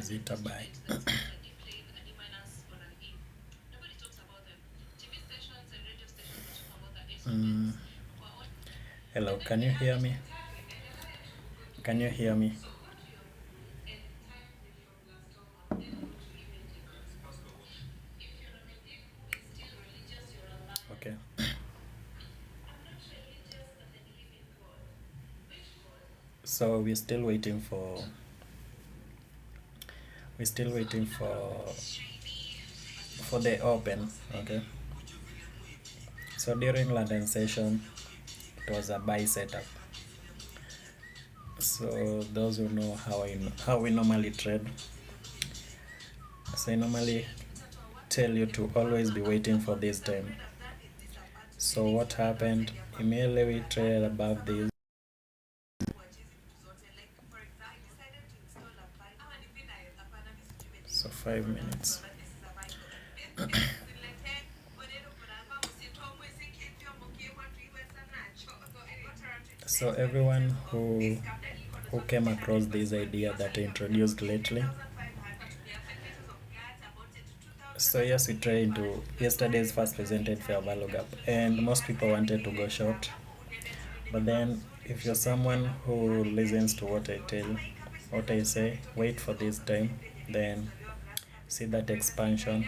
Is it a buy? Mm, hello, can you hear me? Can you hear me? Okay. So we're still waiting for the open. Okay. So during London session, it was a buy setup. So those who know how we normally trade, so I normally tell you to always be waiting for this time. So what happened? Immediately we traded above this. So 5 minutes. So everyone who came across this idea that I introduced lately. So yes, we tried into yesterday's first presented fair value gap, and most people wanted to go short. But then, if you're someone who listens to what I say, wait for this time, then see that expansion,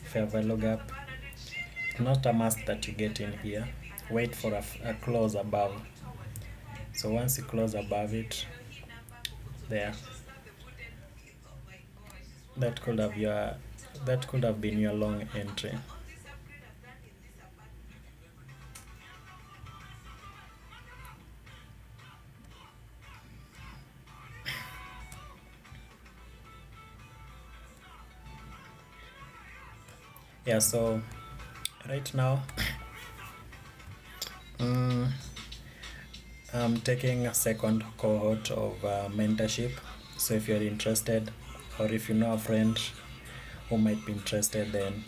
fair value gap. It's not a must that you get in here. Wait for a close above. So once you close above it, there, that could have your that could have been your long entry. Yeah, so right now mm, I'm taking a second cohort of mentorship. So if you're interested, or if you know a friend who might be interested, then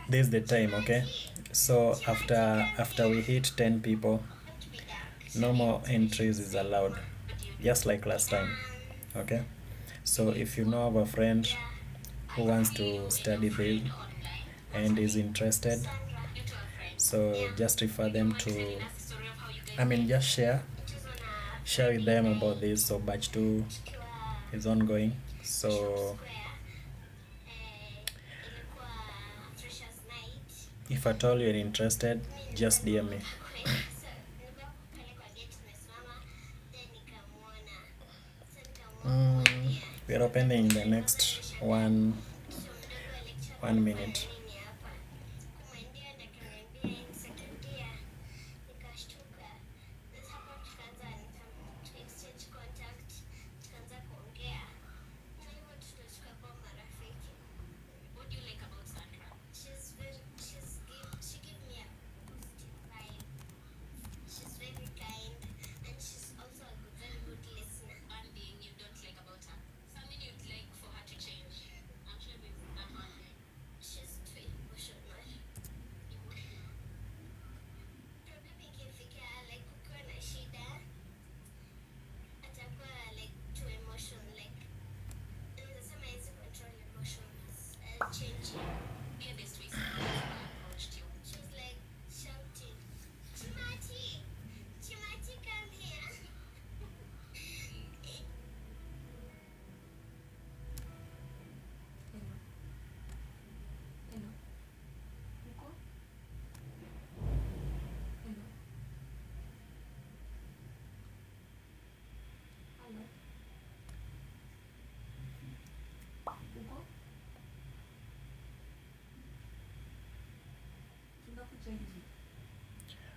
this is the time. Okay, so after we hit 10 people, no more entries is allowed, just like last time. Okay, so if you know of a friend who wants to study this and is interested, so just refer them to, just share with them about this. So batch 2 is ongoing. So if at all you're interested, just DM me. mm, we're opening in the next one minute.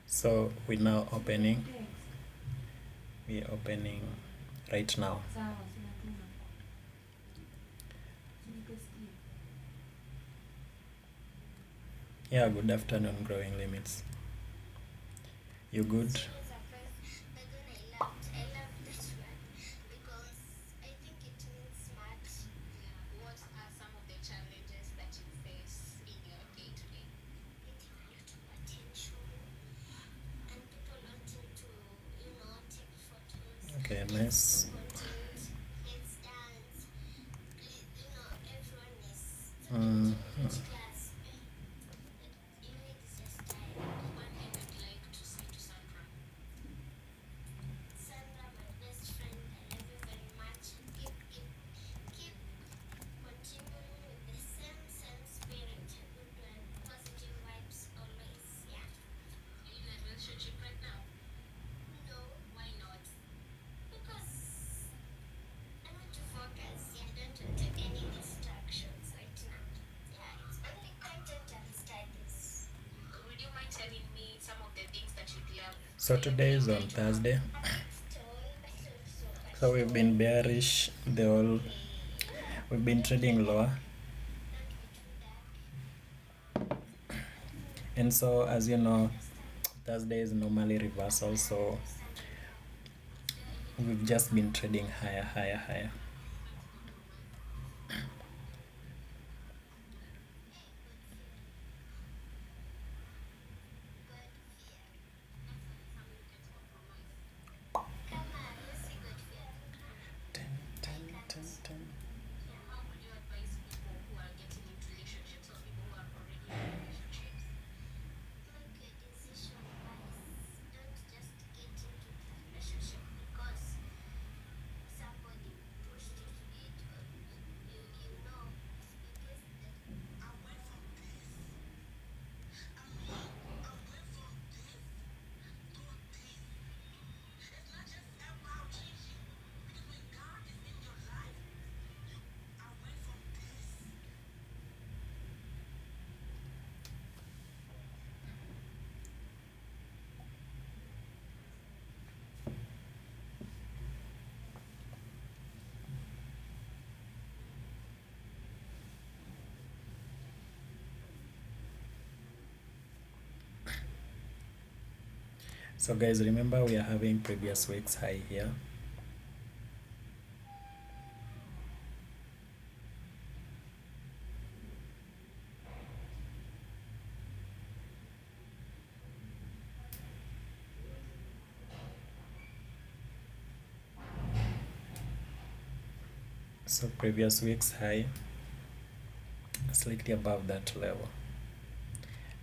So we're opening right now. Yeah, good afternoon, growing limits. You good? Okay, nice. So today is on Thursday. So we've been bearish we've been trading lower. And so as you know, Thursday is normally reversal, so we've just been trading higher. Ten. So guys, remember we are having previous week's high here. So previous week's high, slightly above that level.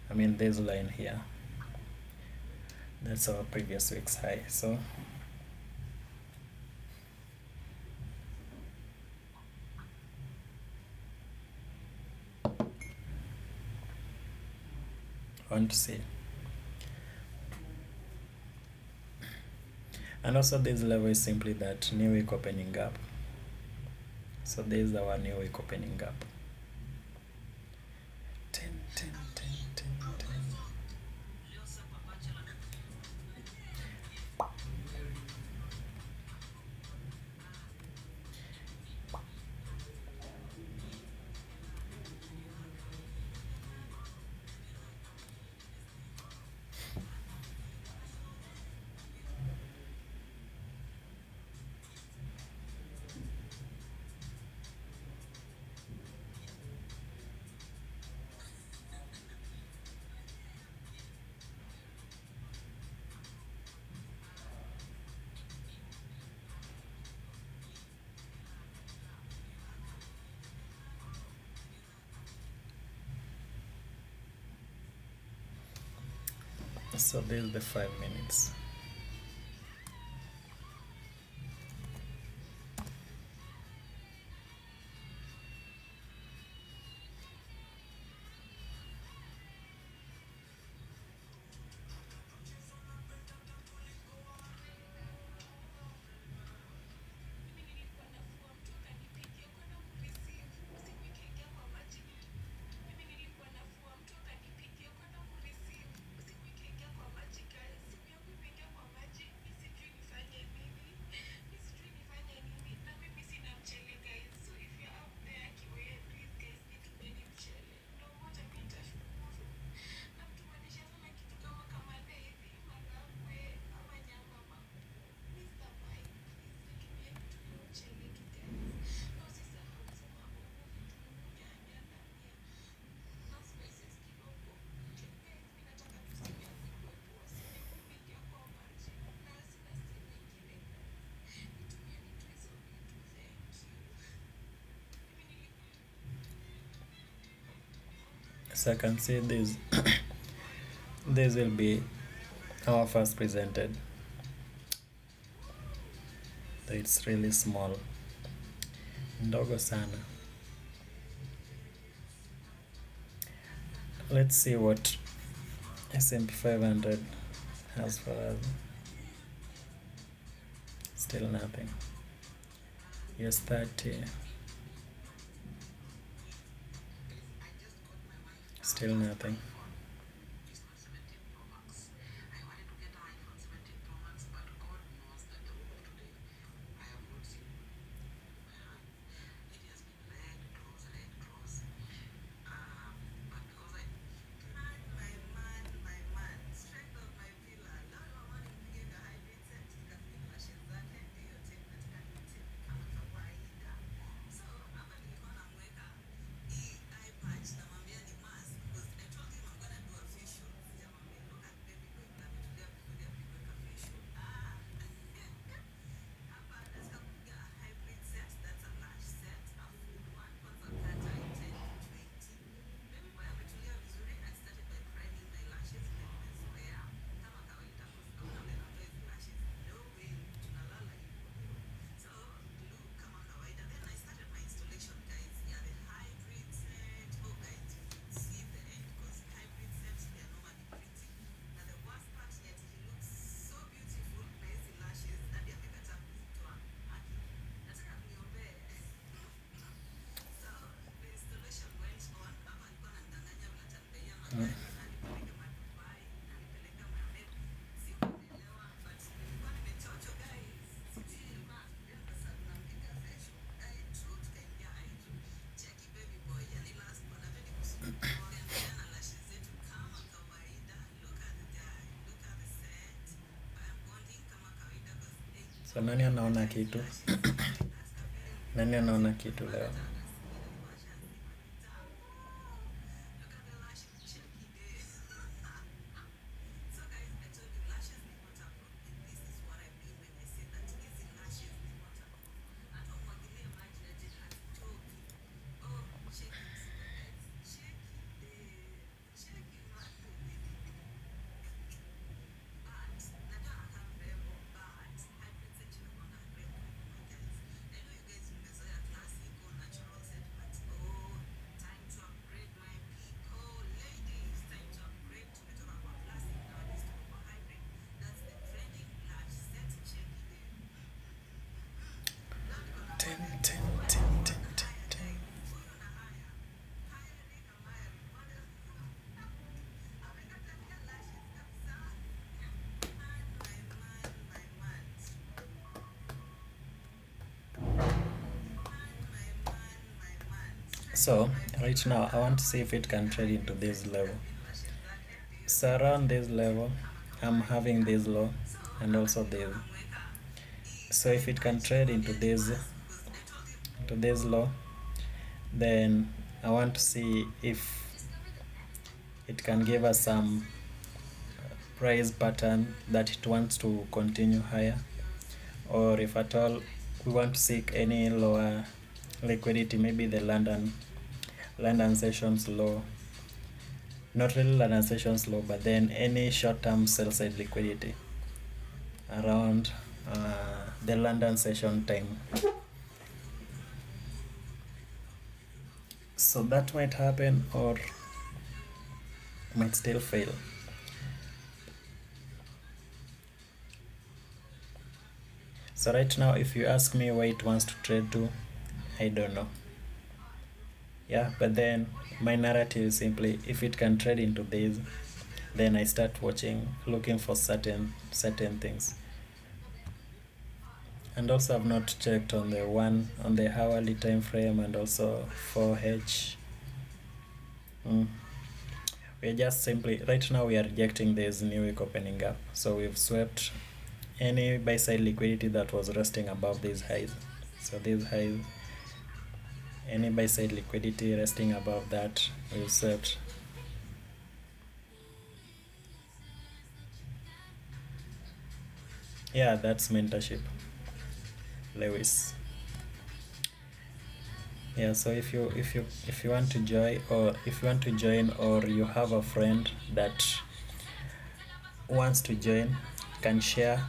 I mean this line here, that's our previous week's high. So I want to see. And also this level is simply that new week opening up. So this is our new week opening up. 10. So this is the 5 minutes. So I can see this this will be our first presented. It's really small, ndogo sana. Let's see what S&P 500 has for us. Still nothing. Yes, 30. Still nothing. So nani anaona kitu? Nani anaona kitu leo? So right now I want to see if it can trade into this level. So around this level, I'm having this low and also this. So if it can trade into this low, then I want to see if it can give us some price pattern that it wants to continue higher, or if at all we want to seek any lower liquidity, maybe the London sessions low, not really London sessions low, but then any short-term sell-side liquidity around the London session time. So that might happen or might still fail. So right now, if you ask me where it wants to trade to, I don't know. Yeah, but then my narrative is simply, if it can trade into this, then I start looking for certain things. And also I've not checked on the hourly time frame and also 4H. We're just simply, right now we are rejecting this new week opening up. So we've swept any buy side liquidity that was resting above these highs. So these highs, any buy side liquidity resting above that, we've swept. Yeah, that's mentorship, Lewis. Yeah, so if you want to join, or you have a friend that wants to join, can share.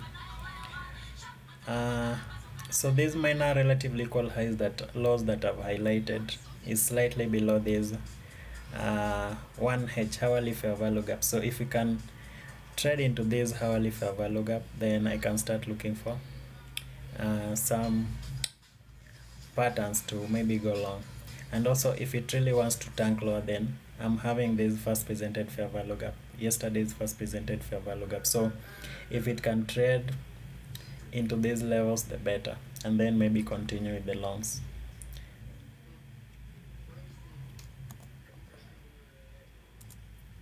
So these minor relatively equal highs, that lows that I've highlighted, is slightly below this 1H hourly fair value gap. So if we can trade into this hourly fair value gap, then I can start looking for some patterns to maybe go long. And also if it really wants to tank lower, then I'm having this first presented fair value gap, yesterday's first presented fair value gap. So if it can trade into these levels, the better, and then maybe continue with the longs.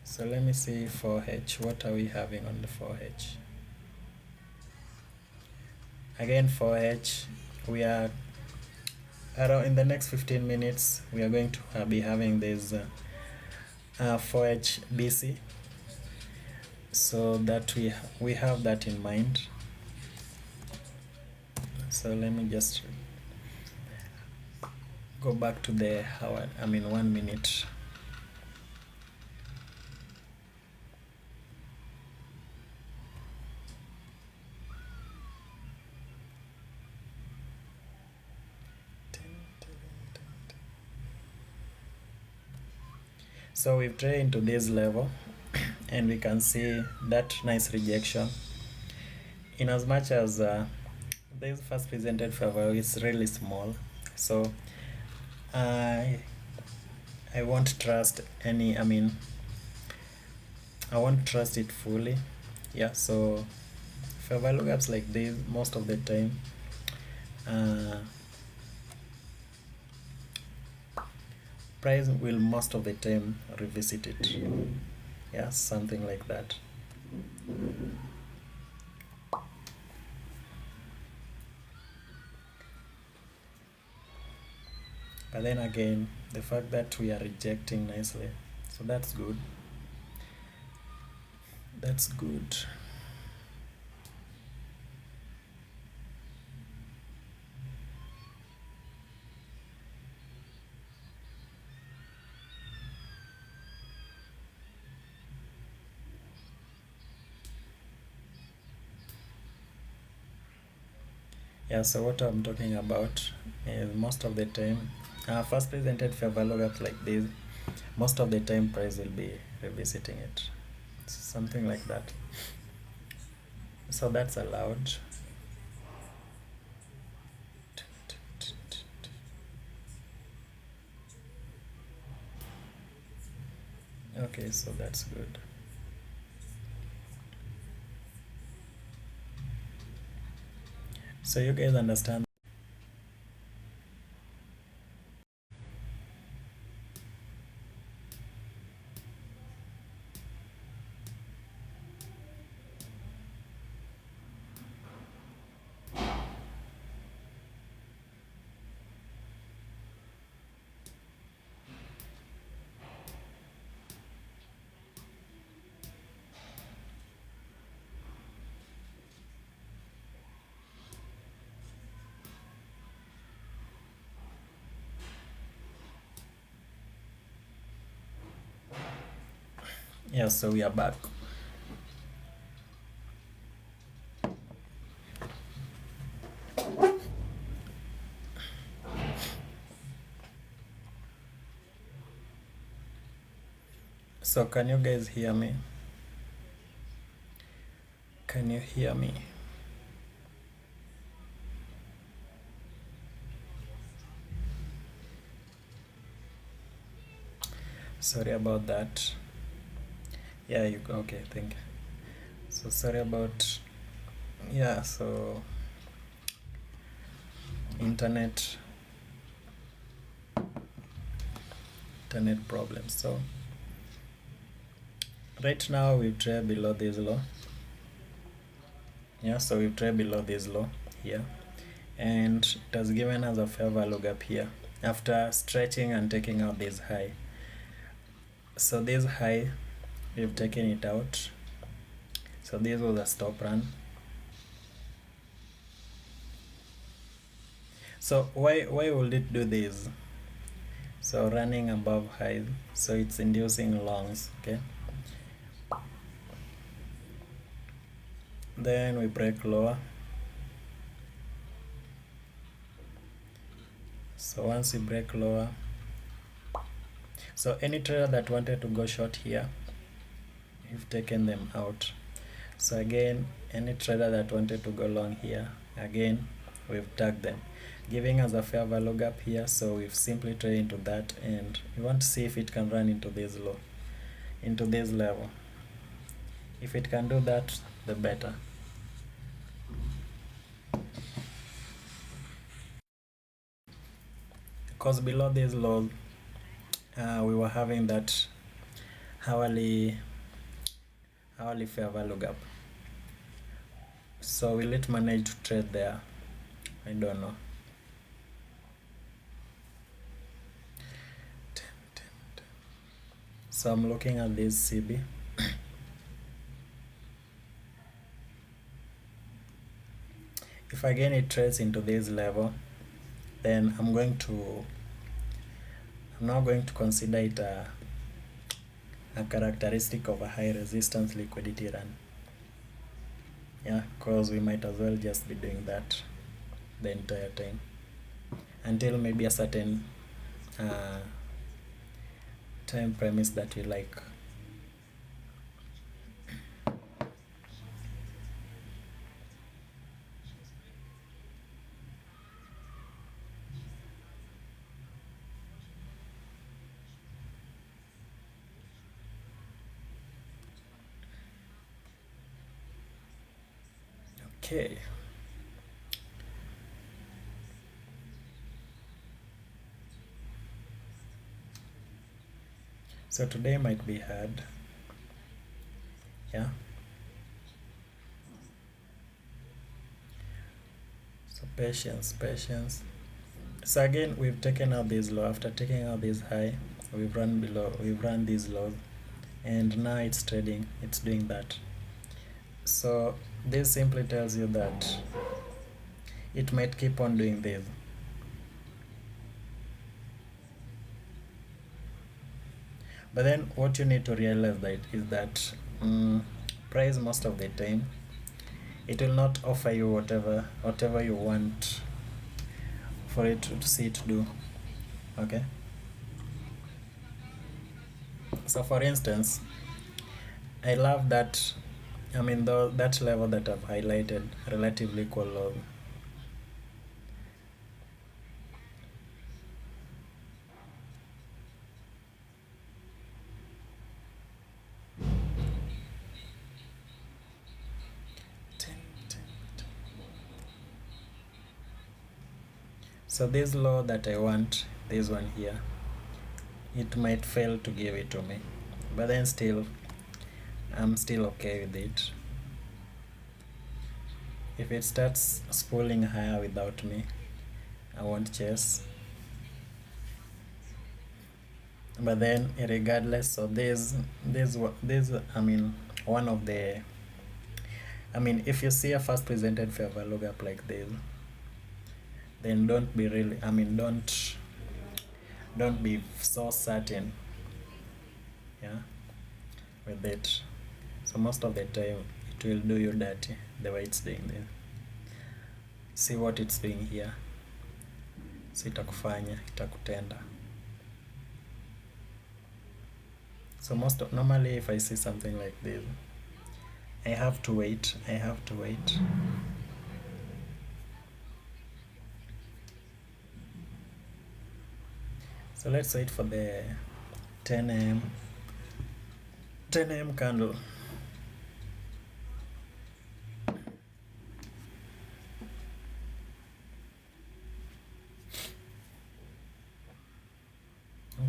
So let me see 4H. What are we having on the 4H? Again, 4H, we are around in the next 15 minutes. We are going to be having this 4H BC, so that we have that in mind. So let me just go back to the hour, 1 minute. So we've traded into this level and we can see that nice rejection, in as much as this first presented fair value is really small. So I won't trust any, I won't trust it fully. Yeah, so fair value gaps like this, most of the time price will most of the time revisit it. Yeah, something like that. But then again, the fact that we are rejecting nicely, so that's good. That's good. Yeah, so what I'm talking about is most of the time, first presented fair value gap like this, most of the time price will be revisiting it. Something like that. So that's allowed. Okay, so that's good. So you guys understand. Yeah, so we are back. So can you guys hear me? Can you hear me? Sorry about that. Yeah, you okay, thank you. So sorry about, yeah, so internet problems. So right now we trade below this low. Yeah, so we trade below this low here, and it has given us a fair value gap here after stretching and taking out this high. So this high, we've taken it out. So this was a stop run. So why would it do this? So running above high, so it's inducing longs. Okay, then we break lower. So once we break lower, so any trader that wanted to go short here, we've taken them out. So again, any trader that wanted to go long here, again we've tagged them, giving us a fair value gap here. So we've simply traded into that, and we want to see if it can run into this low, into this level. If it can do that, the better. Because below this low, we were having that hourly fair value gap. So will it manage to trade there? I don't know. So I'm looking at this CB. If again it trades into this level, then I'm now going to consider it a characteristic of a high resistance liquidity run. Yeah, because we might as well just be doing that the entire time until maybe a certain time premise that we like. Okay. So today might be hard. Yeah. So patience. So again, we've taken out this low. After taking out this high, we've run these lows, and now it's trading, it's doing that. So this simply tells you that it might keep on doing this. But then what you need to realize that is that price most of the time it will not offer you whatever you want for it to see it do. Okay. So for instance, I love that, I mean that level that I've highlighted, relatively equal low. So this law that I want, this one here, it might fail to give it to me, but then still I'm still okay with it. If it starts spooling higher without me, I won't chase. But then regardless, so there's I mean one of the, I mean if you see a first presented fair value gap like this, then don't be really, I mean don't be so certain, yeah, with it. So most of the time it will do you dirty the way it's doing this. See what it's doing here, so itakufanya, itakutenda. So normally if I see something like this, I have to wait. So let's wait for the 10 a.m. candle.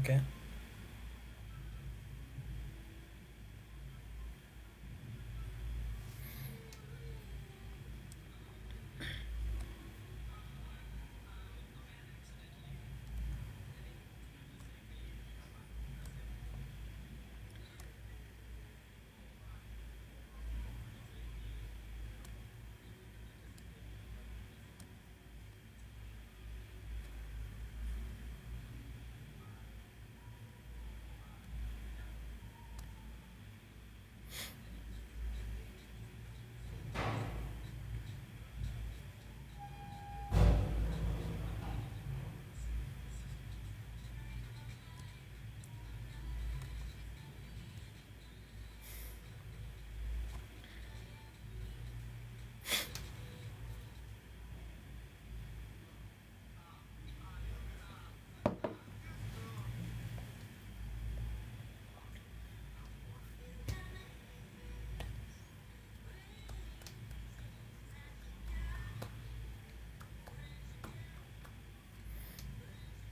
Okay.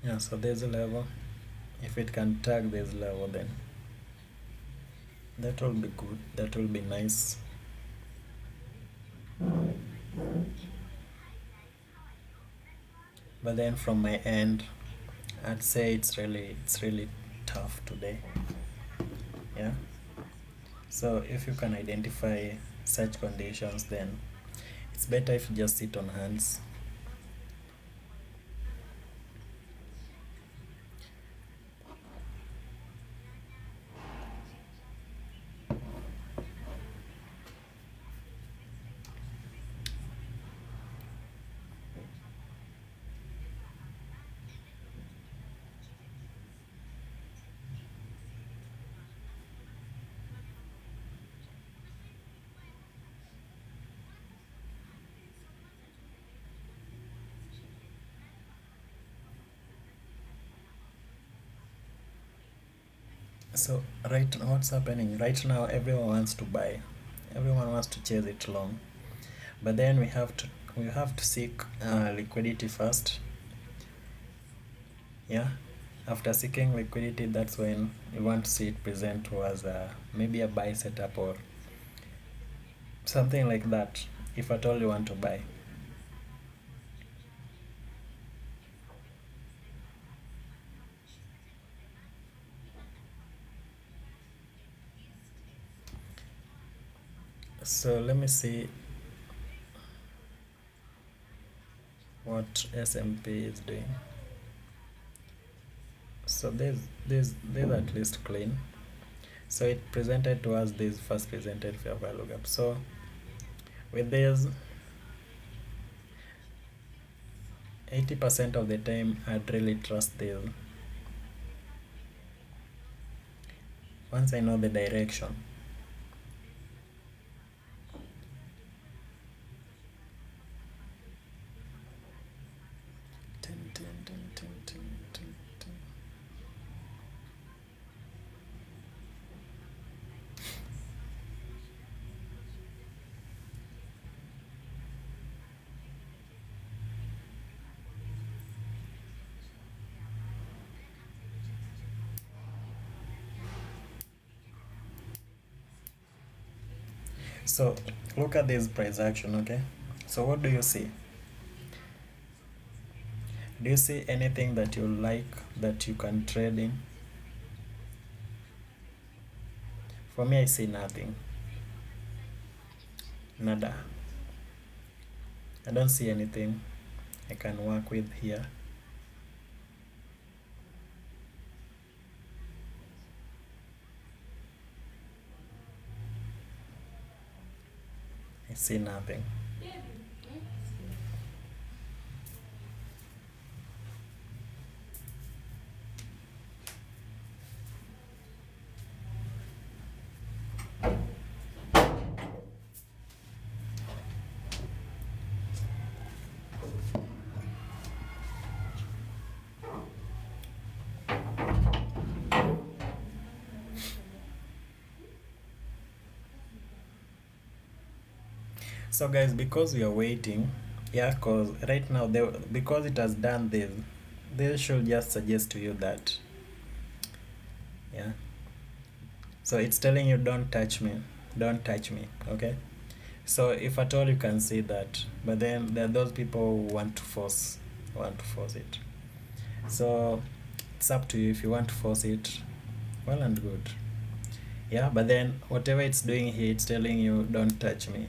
Yeah, so there's a level. If it can tag this level, then that will be good, that will be nice. But then from my end, I'd say it's really tough today. Yeah. So if you can identify such conditions, then it's better if you just sit on hands. So right now, what's happening? Right now, everyone wants to buy, everyone wants to chase it long, but then we have to seek liquidity first. Yeah. After seeking liquidity, that's when you want to see it present to as maybe a buy setup or something like that, if at all you want to buy. So let me see what SMP is doing. So there's at least clean. So it presented to us this first presented fair value gap. So with this, 80% of the time I'd really trust this. Once I know the direction. Tin, tin, tin, tin, tin, tin, tin. So look at this price action, okay? So what do you see? Do you see anything that you like that you can trade in? For me, I see nothing. Nada. I don't see anything I can work with here. I see nothing. So guys, because we are waiting, yeah, cause right now because it has done this, they should just suggest to you that, yeah. So it's telling you don't touch me, okay? So if at all you can see that, but then there are those people who want to force it. So it's up to you if you want to force it, well and good. Yeah, but then whatever it's doing here, it's telling you don't touch me.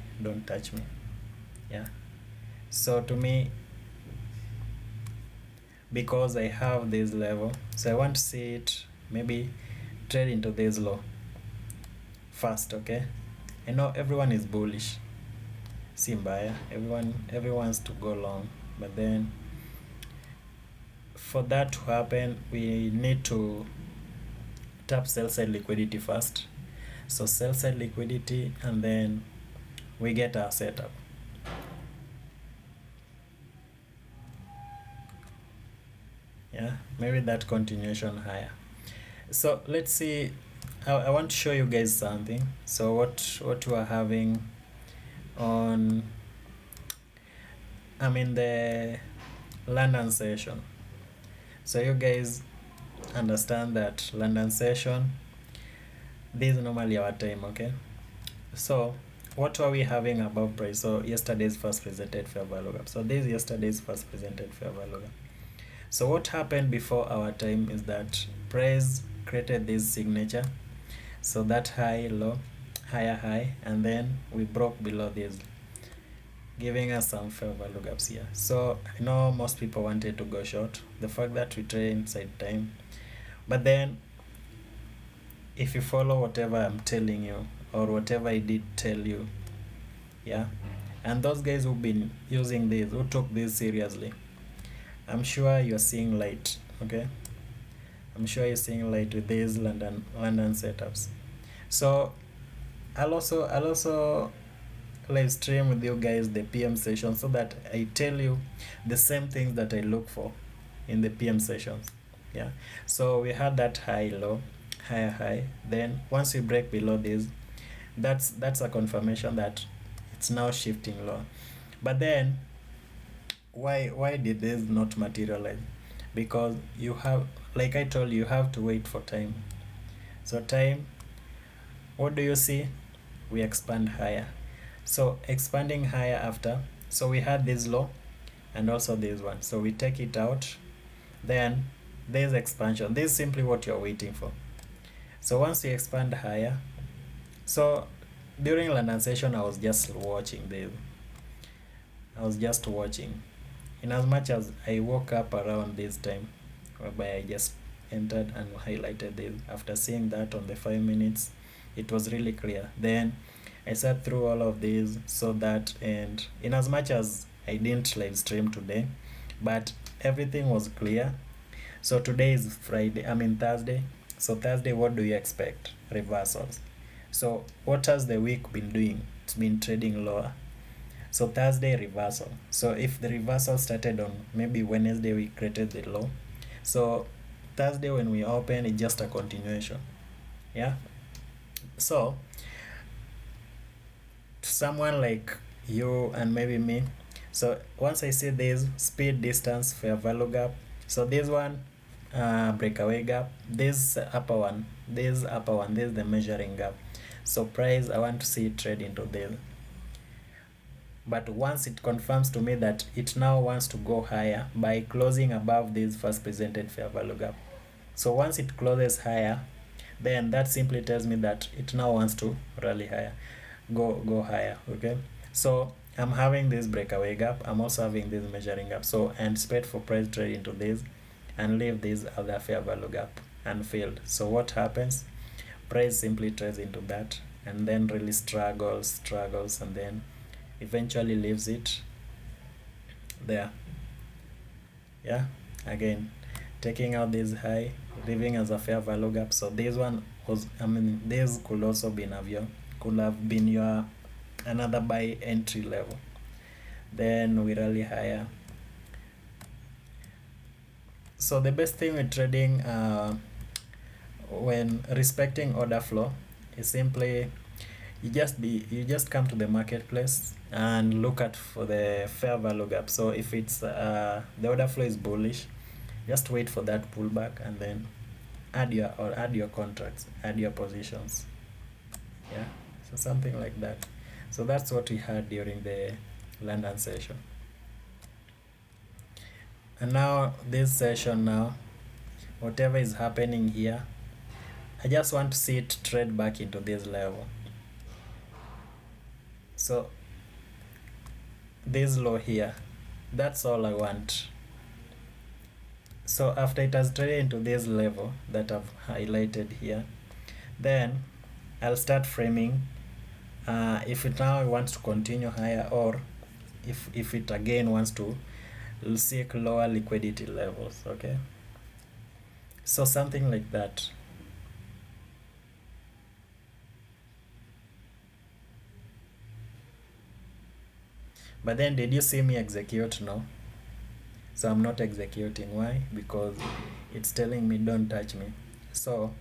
Yeah. So to me, because I have this level, so I want to see it maybe trade into this low first, okay? I know everyone is bullish. Simbaya, everyone's to go long, but then for that to happen, we need to tap sell side liquidity first. So sell side liquidity, and then we get our setup. Yeah, maybe that continuation higher. So let's see. I want to show you guys something. So what we are having on, I'm in the London session. So you guys understand that London session, this is normally our time, okay? So what were we having above price? So yesterday's first presented fair value gap. So this is yesterday's first presented fair value gap. So what happened before our time is that price created this signature. So that high, low, higher high, and then we broke below this, giving us some fair value gaps here. So I know most people wanted to go short. The fact that we trade inside time, but then if you follow whatever I'm telling you or whatever I did tell you, yeah, and those guys who've been using this, who took this seriously, I'm sure you're seeing light, okay? I'm sure you're seeing light with these London setups. So I'll also live stream with you guys the PM session, so that I tell you the same things that I look for in the PM sessions. Yeah. So we had that high, low, higher high. Then once we break below this, that's a confirmation that it's now shifting low. But then why did this not materialize? Because you have, like I told you, you have to wait for time. So time, what do you see? We expand higher. So expanding higher after, so we had this low and also this one, so we take it out, then there's expansion. This is simply what you're waiting for. So once we expand higher, so during London session, I was just watching this. I was just watching. In as much as I woke up around this time, whereby I just entered and highlighted this. After seeing that on the 5 minutes, it was really clear. Then I sat through all of these so that, and in as much as I didn't live stream today, but everything was clear. So today is Friday, I mean Thursday. So Thursday, what do you expect? Reversals. So what has the week been doing? It's been trading lower. So Thursday reversal. So if the reversal started on maybe Wednesday, we created the low. So Thursday when we open, it's just a continuation. Yeah. So someone like you and maybe me, so once I see this speed, distance, fair value gap, so this one breakaway gap, this upper one, this is the measuring gap. So price, I want to see it trade into this. But once it confirms to me that it now wants to go higher by closing above this first presented fair value gap. So once it closes higher, then that simply tells me that it now wants to rally higher, go higher. Okay, so I'm having this breakaway gap, I'm also having this measuring gap. So I anticipate for price trade into this and leave this other fair value gap unfilled. So what happens? Price simply trades into that and then really struggles, and then eventually leaves it there. Yeah, again taking out this high, leaving as a fair value gap. So this one was, I mean, this could also be could have been your another buy entry level. Then we rally higher. So the best thing with trading when respecting order flow is simply you just come to the marketplace and look at for the fair value gap. So if it's the order flow is bullish, just wait for that pullback and then add your contracts, add your positions. Yeah, so something like that. So that's what we had during the London session. And now this session, now whatever is happening here, I just want to see it trade back into this level. So this low here, that's all I want. So after it has traded into this level that I've highlighted here, then I'll start framing if it now wants to continue higher, or if it again wants to seek lower liquidity levels. Okay, so something like that. But then did you see me execute? No. So I'm not executing. Why? Because it's telling me don't touch me. So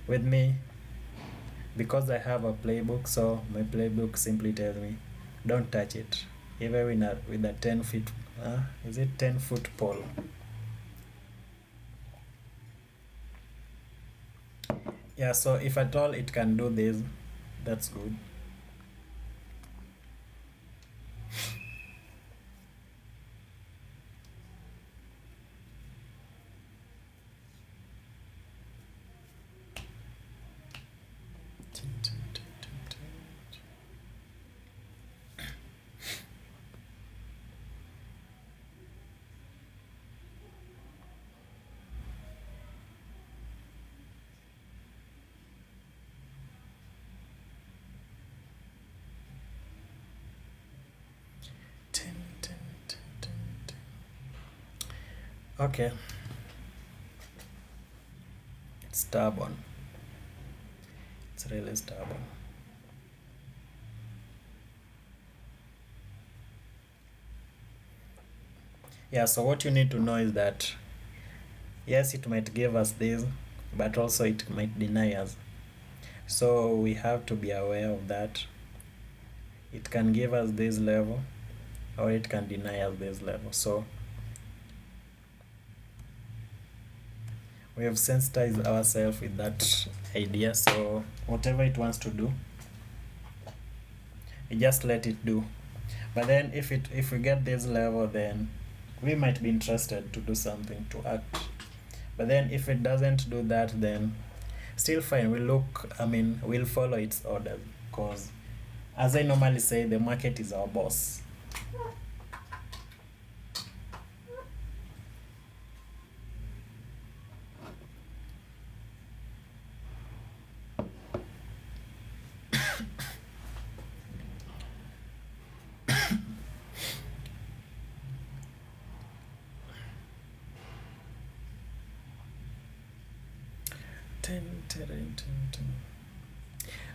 with me, because I have a playbook, so my playbook simply tells me don't touch it, even with a 10 feet is it 10-foot pole. Yeah, so if at all it can do this, that's good. Okay, it's stubborn, it's really stubborn. Yeah, so what you need to know is that yes, it might give us this, but also it might deny us. So we have to be aware of that. It can give us this level or it can deny us this level. So we have sensitized ourselves with that idea. So whatever it wants to do, we just let it do. But then if we get this level, then we might be interested to do something, to act. But then if it doesn't do that, then still fine. We'll follow its orders, because, as I normally say, the market is our boss.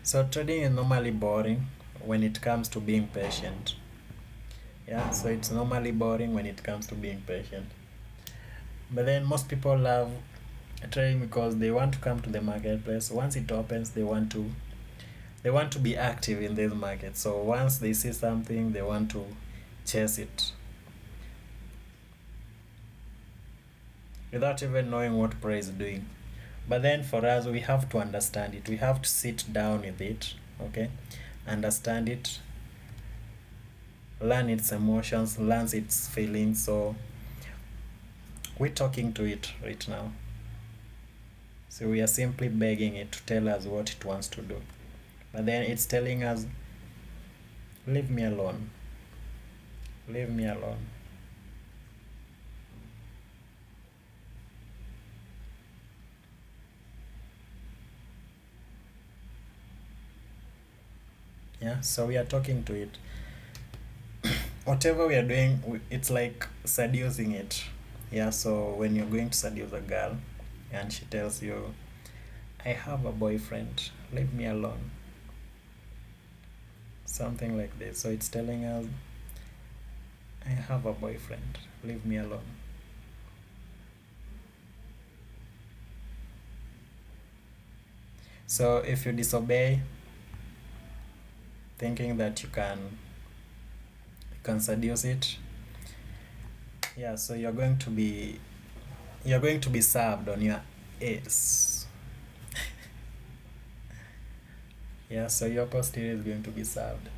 So trading is normally boring when it comes to being patient. Yeah, so it's normally boring when it comes to being patient. But then most people love trading because they want to come to the marketplace. Once it opens, they want to be active in this market. So once they see something, they want to chase it without even knowing what price is doing. But then for us, we have to understand it. We have to sit down with it, okay? Understand it, learn its emotions, learn its feelings. So we're talking to it right now. So we are simply begging it to tell us what it wants to do. But then it's telling us, leave me alone. Leave me alone. Yeah, so we are talking to it. Whatever we are doing, it's like seducing it. Yeah, so when you're going to seduce a girl and she tells you, I have a boyfriend, leave me alone. Something like this. So it's telling us, I have a boyfriend, leave me alone. So if you disobey, thinking that you can seduce it, yeah, so you're going to be served on your ass. Yeah, so your posterior is going to be served.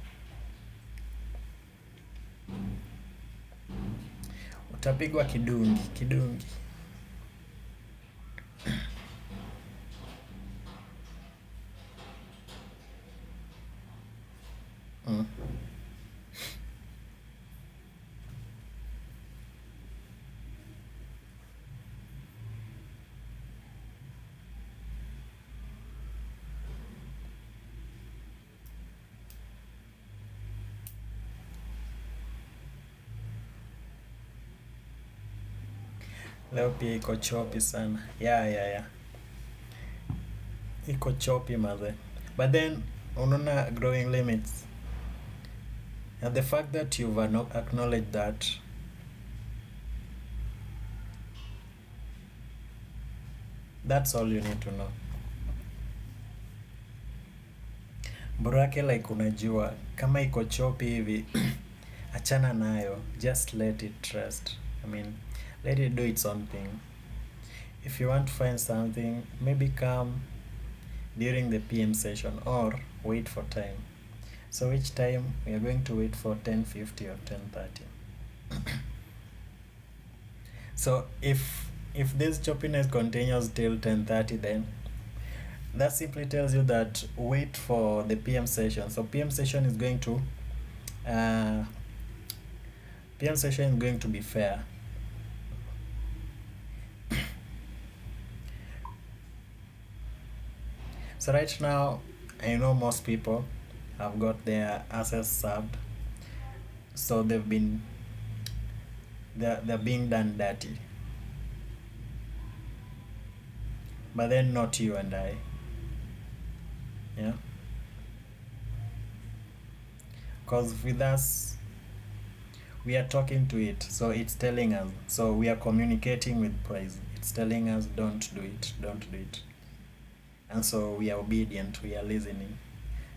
Utapigwa kidungi, kidungi. Mm. Leo pia iko choppy sana. Yeah. Iko choppy maze. But then unaona growing limits. And the fact that you've acknowledged that, that's all you need to know. Borake like unajua kama iko choppy hivi achana nayo, just let it rest. I mean, let it do its own thing. If you want to find something, maybe come during the PM session or wait for time. So which time we are going to wait for 10:50 or 10:30. So if this choppiness continues till 10:30, then that simply tells you that wait for the PM session. So PM session is going to be fair. So right now, I know most people have got their assets served. So they're being done dirty. But then not you and I. Yeah. Because with us, we are talking to it. So it's telling us. So we are communicating with price. It's telling us don't do it. And so we are obedient, we are listening.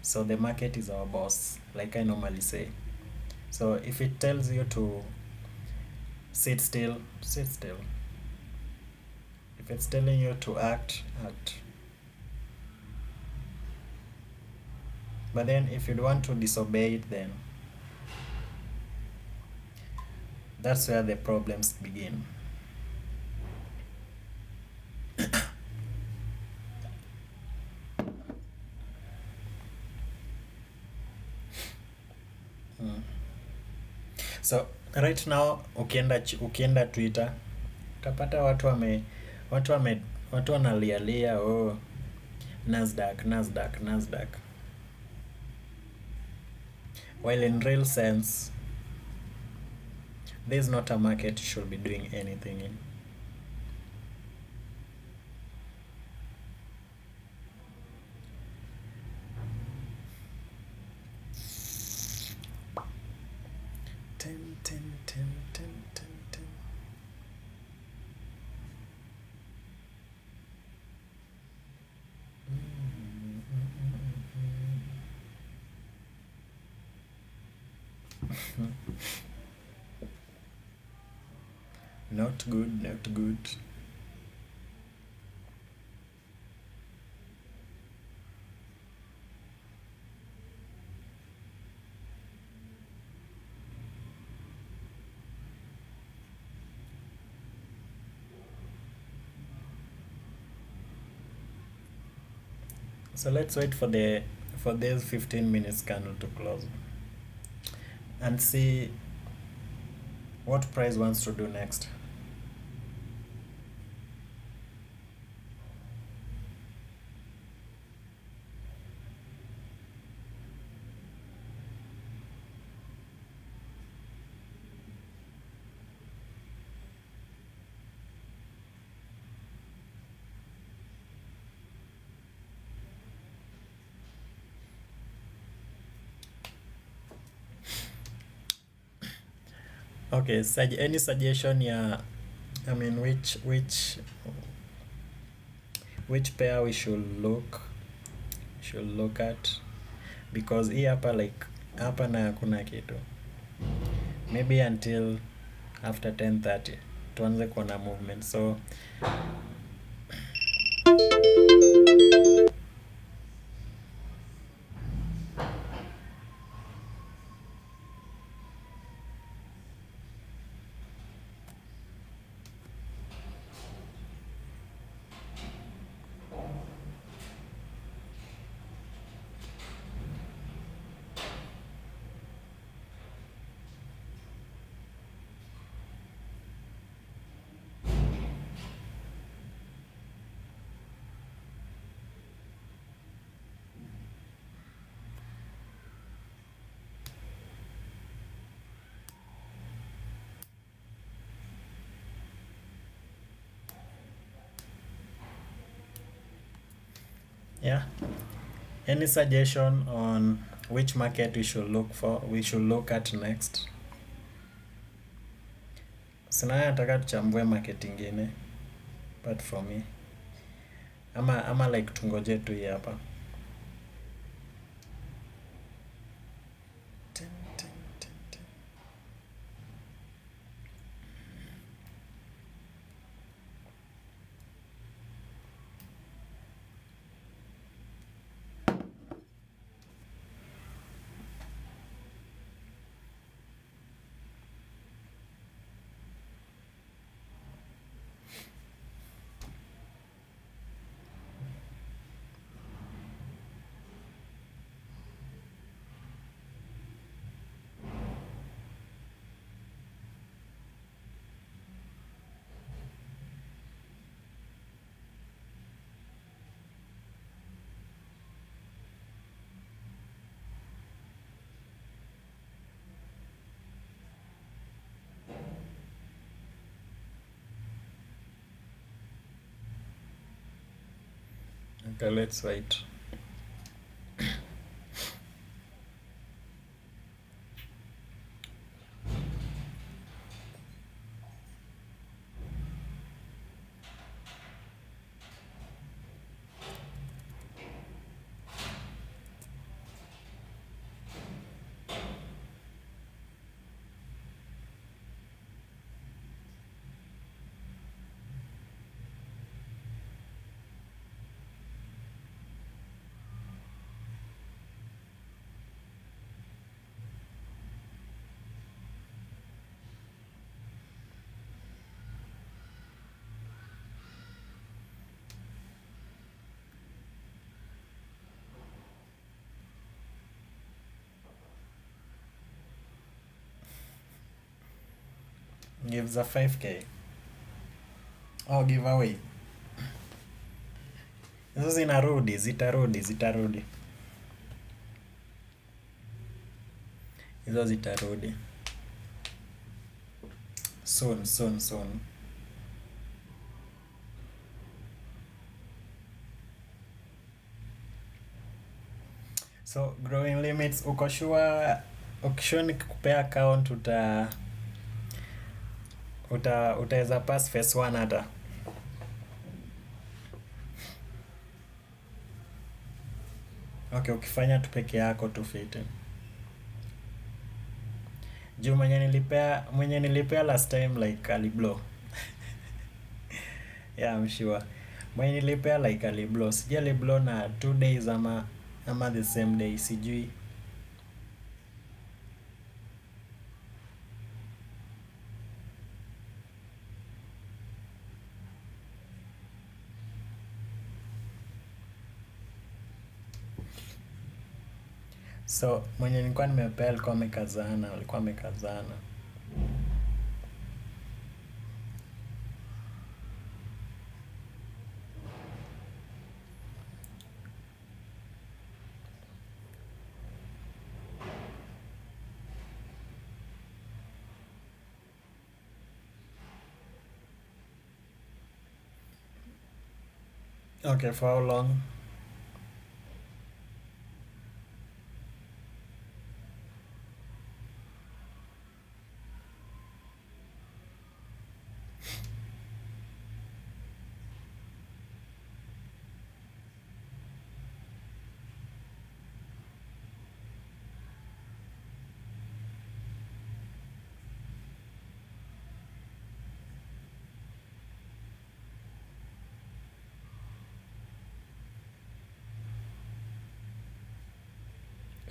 So the market is our boss, like I normally say. So if it tells you to sit still, sit still. If it's telling you to act, act. But then if you want to disobey it, then that's where the problems begin. So right now ukienda Twitter utapata watu wanalialia, oh, Nasdaq. While in real sense, this is not a market you should be doing anything in. Ten. Not good. So let's wait for this 15 minutes candle to close and see what price wants to do next. Okay, any suggestion? Yeah, I mean, which pair we should look at, because hii hapa like hapa na hakuna kitu. Maybe until after 10:30 tuanze kuona movement. So yeah, any suggestion on which market we should look at next? Sina nataka tuchambue market ingine apart from me, ama like tungoje tu hii hapa. Okay, let's wait. Gives a 5k. Oh, giveaway. Hizo zitarudi. Hizo zitarudi. Soon. So growing limits, uko sure nikikupea account utaweza pass phase 1 hata? Okay, ukifanya tu peke yako tu fiti. Juu mwenye nilipea last time like aliblow. Yeah, I'm sure. Mwenye nilipea like aliblow. Sijui aliblow na 2 days ama the same day, sijui. So mwenye nilikuwa nimepea alikuwa amekazana. Okay, for how long?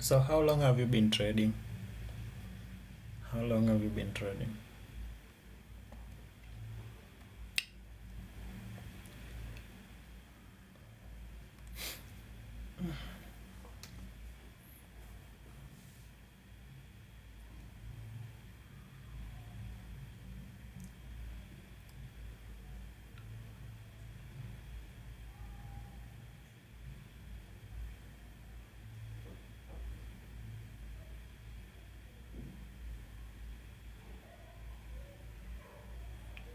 So how long have you been trading?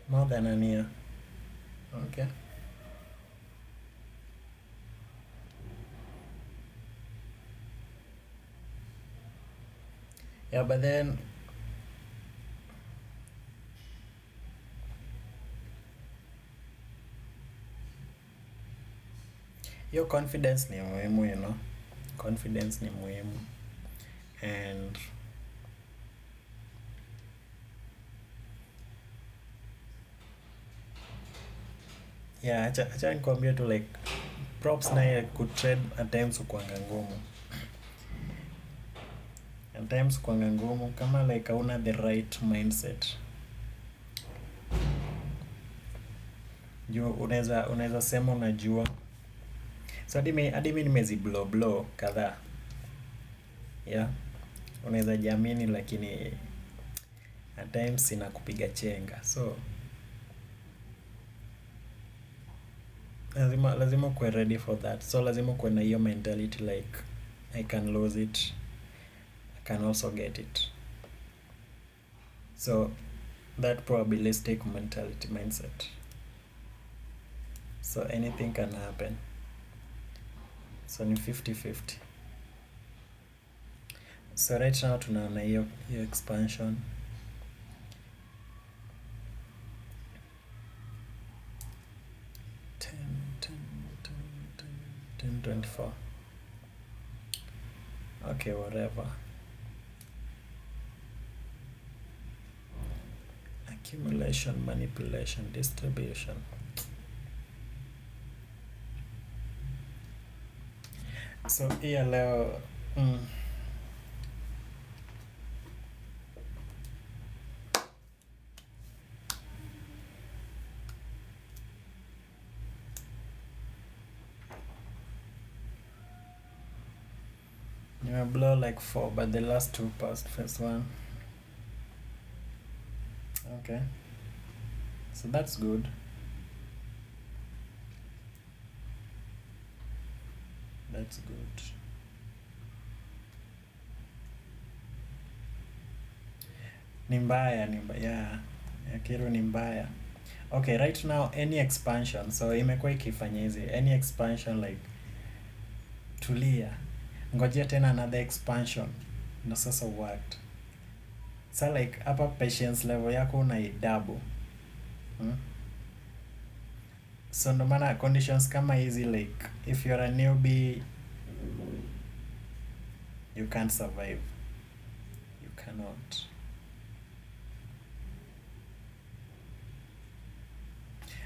More than a year. Okay. Yeah, but then your confidence ni muhimu, you know. Confidence ni muhimu. And yeah, acha nikwambie tu like props naye kutrade at times ukuanga ngumu. At times ukuanga ngumu kama like hauna the right mindset. Juu unaweza sema unajua. So hadi mimi nimezi blow kadhaa. Yeah. Unaweza jiamini lakini at times inakupiga chenga. So lazima kuwe ready for that. So lazima kuwe na hiyo mentality like I can lose it, I can also get it. So that probabilistic mindset. So anything can happen. So ni 50-50. So right now tunaona hiyo expansion. 10-24. Okay, whatever. Accumulation, manipulation, distribution. So here leo blow like 4, but the last 2 passed first one. Okay, so that's good. That's good. Ni mbaya, yeah. Kiru ni mbaya. Okay, right now any expansion, so imekuwa ikifanya hizi any expansion like tulia, ngojea tena another expansion ndo sasa worked. So like hapa patience level yako unaidouble. So ndo maana conditions kama hizi like if you're a newbie you can't survive, you cannot.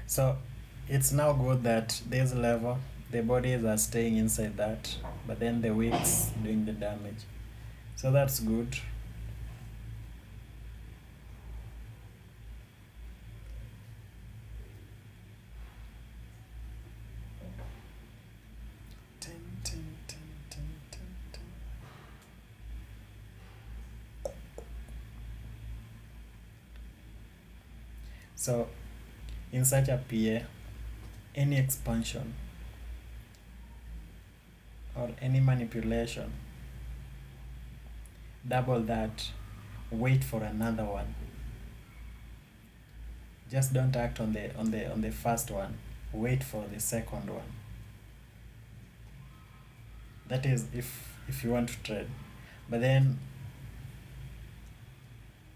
So it's now good that this level the bodies are staying inside that, but then the wicks doing the damage, so that's good. So in such a PA, any expansion or any manipulation, double that, wait for another one. Just don't act on the first one, wait for the second one. That is if you want to trade. But then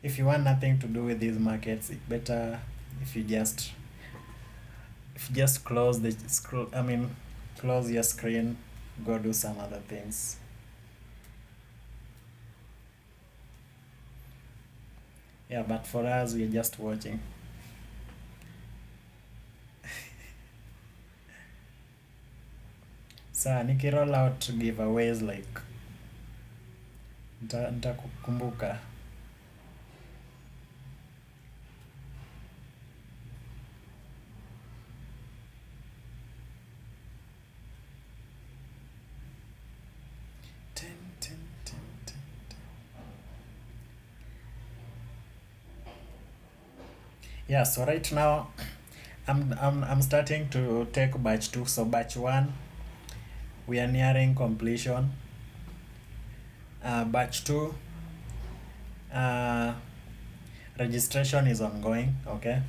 if you want nothing to do with these markets, it's better if you just close the close your screen, go do some other things. Yeah, but for us we're just watching. Saa nikiroll out giveaways like nitakukumbuka. Yeah, so right now I'm starting to take batch 2. So batch 1 we are nearing completion. Batch 2 registration is ongoing. Okay,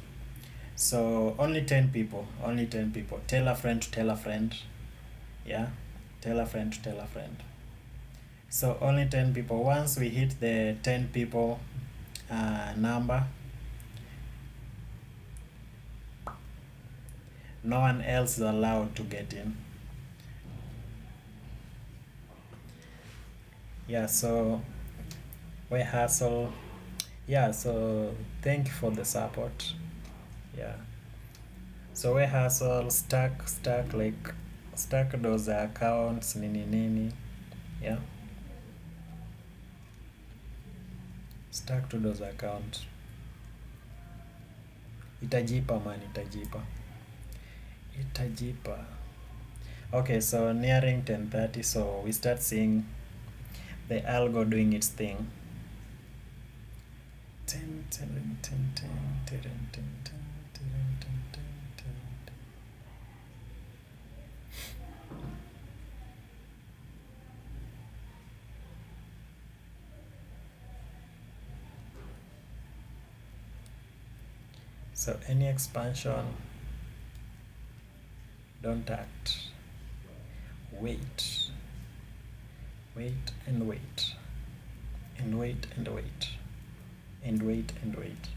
so only 10 people. Tell a friend to tell a friend. Yeah, tell a friend to tell a friend. So only 10 people. Once we hit the 10 people number, no one else is allowed to get in. Yeah, so we hustle. Yeah, so thank you for the support. Yeah, so we hustle, stack those accounts nini. Yeah, stack to those accounts. Itajipa man, itajipa. Okay, so nearing 10:30, so we start seeing the algo doing its thing. So any expansion, don't act. Wait and wait and wait and wait and wait and wait.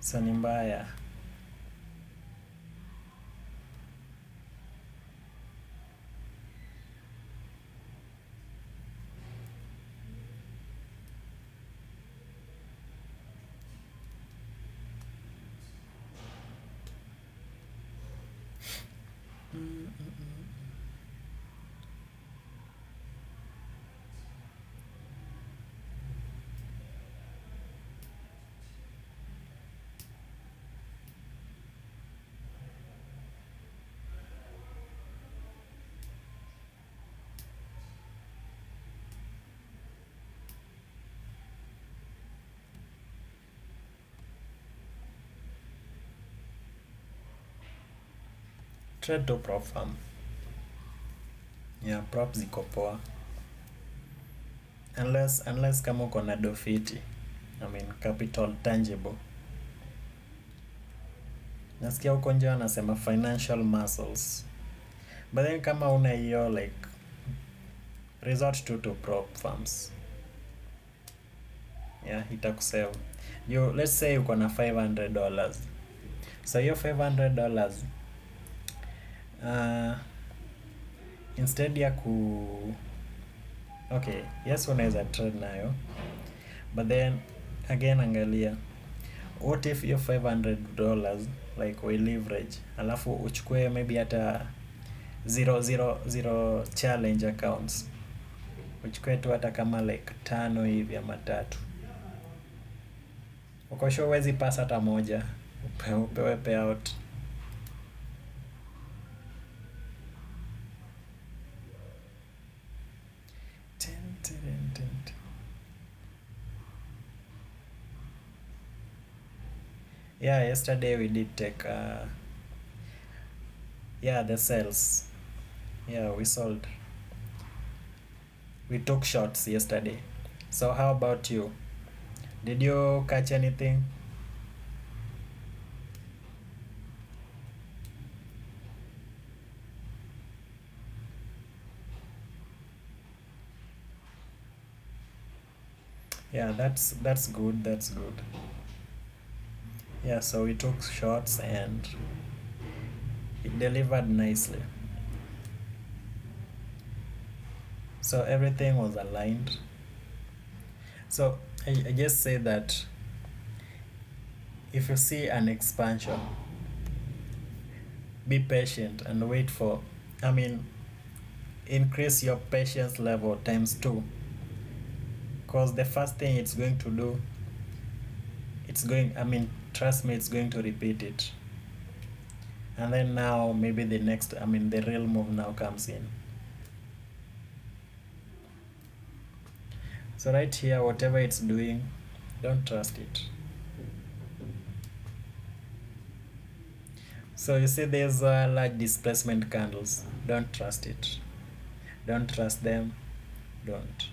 So ni mbaya. trade to prop firm. Yeah, prop ziko poa. Unless kama uko na dofiti, I mean capital tangible. Nasikia huko nje wanasema financial muscles, but then kama una hiyo, like, resort to prop firms. Yeah, itakusave. Let's say uko na $500. So hiyo $500, instead ya okay, yes, unaweza trade nayo, but then again angalia, what if your $500 like we leverage, alafu uchukue maybe hata zero challenge accounts, uchukue tu hata kama like 5 hivi ama 3, uko sure huwezi pass hata moja, upewe payout. Yeah, yesterday we did take the sales. Yeah, we sold. We took shots yesterday. So how about you? Did you catch anything? Yeah, that's good. That's good. Yeah, so we took shots and it delivered nicely. So everything was aligned. So I just say that if you see an expansion, be patient and wait for, increase your patience level ×2. Because the first thing it's going to do, trust me, it's going to repeat it. And then now maybe the real move now comes in. So right here, whatever it's doing, don't trust it. So you see there's large displacement candles. Don't trust it. Don't trust them. Don't.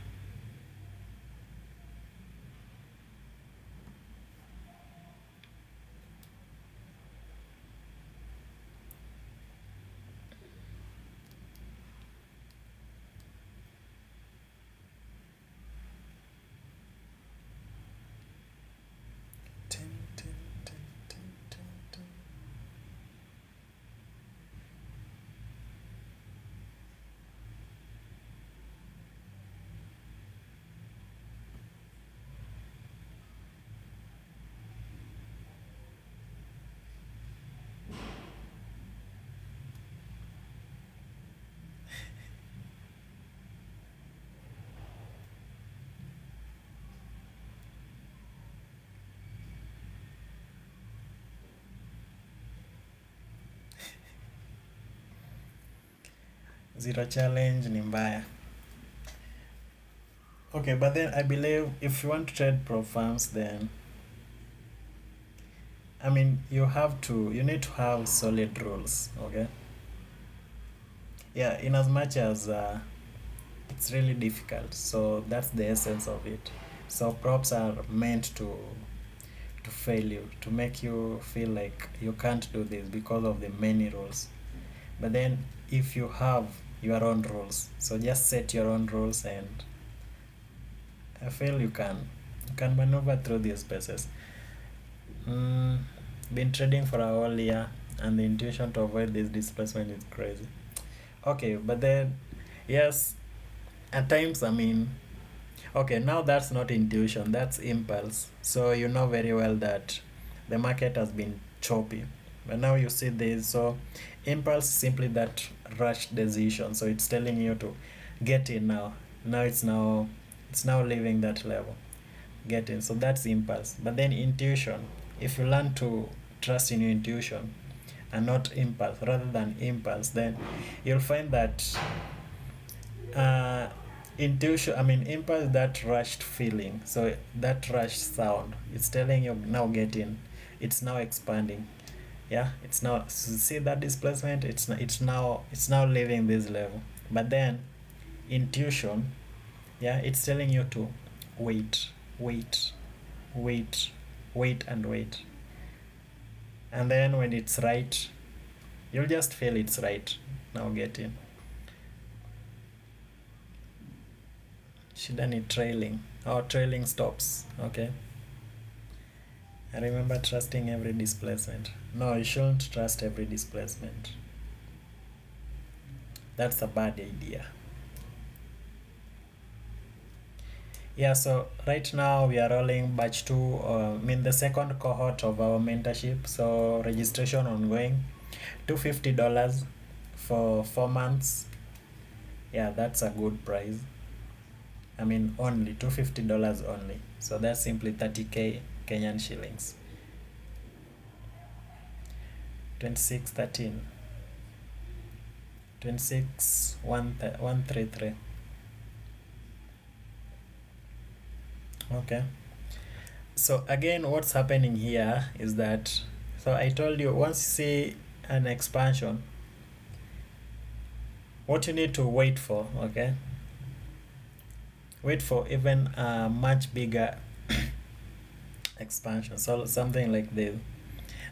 Zero challenge ni mbaya. Okay, but then I believe if you want to trade prop firms, then you need to have solid rules, okay? Yeah, in as much as it's really difficult, so that's the essence of it. So props are meant to fail you, to make you feel like you can't do this because of the many rules. But then if you have your own rules, so just set your own rules, and I feel you can maneuver through these spaces. Been trading for a whole year, and the intuition to avoid this displacement is crazy. Okay, but then yes, at times okay, now that's not intuition, that's impulse. So you know very well that the market has been choppy, but now you see this. So impulse is simply that rush decision, so it's telling you to get in now. It's now leaving that level, get in. So that's impulse. But then intuition, if you learn to trust in your intuition and not impulse, rather than impulse, then you'll find that impulse, that rushed feeling, so that rushed sound, it's telling you now get in, it's now expanding. Yeah, it's now, see that displacement, it's now leaving this level. But then intuition, yeah, it's telling you to wait, wait, wait, wait and wait. And then when it's right, you'll just feel it's right. Now get in. Shouldn't it trailing? Oh, trailing stops. Okay. And remember, trusting every displacement. No, you shouldn't trust every displacement. That's a bad idea. Yeah, so right now we are rolling batch 2, the second cohort of our mentorship. So registration ongoing, $250 for 4 months. Yeah, that's a good price. Only $250 only. So that's simply 30k Kenyan shillings. 2613. 133. Okay. So again, what's happening here is that, so I told you, once you see an expansion, what you need to wait for, okay? Wait for even a much bigger expansion, so something like this.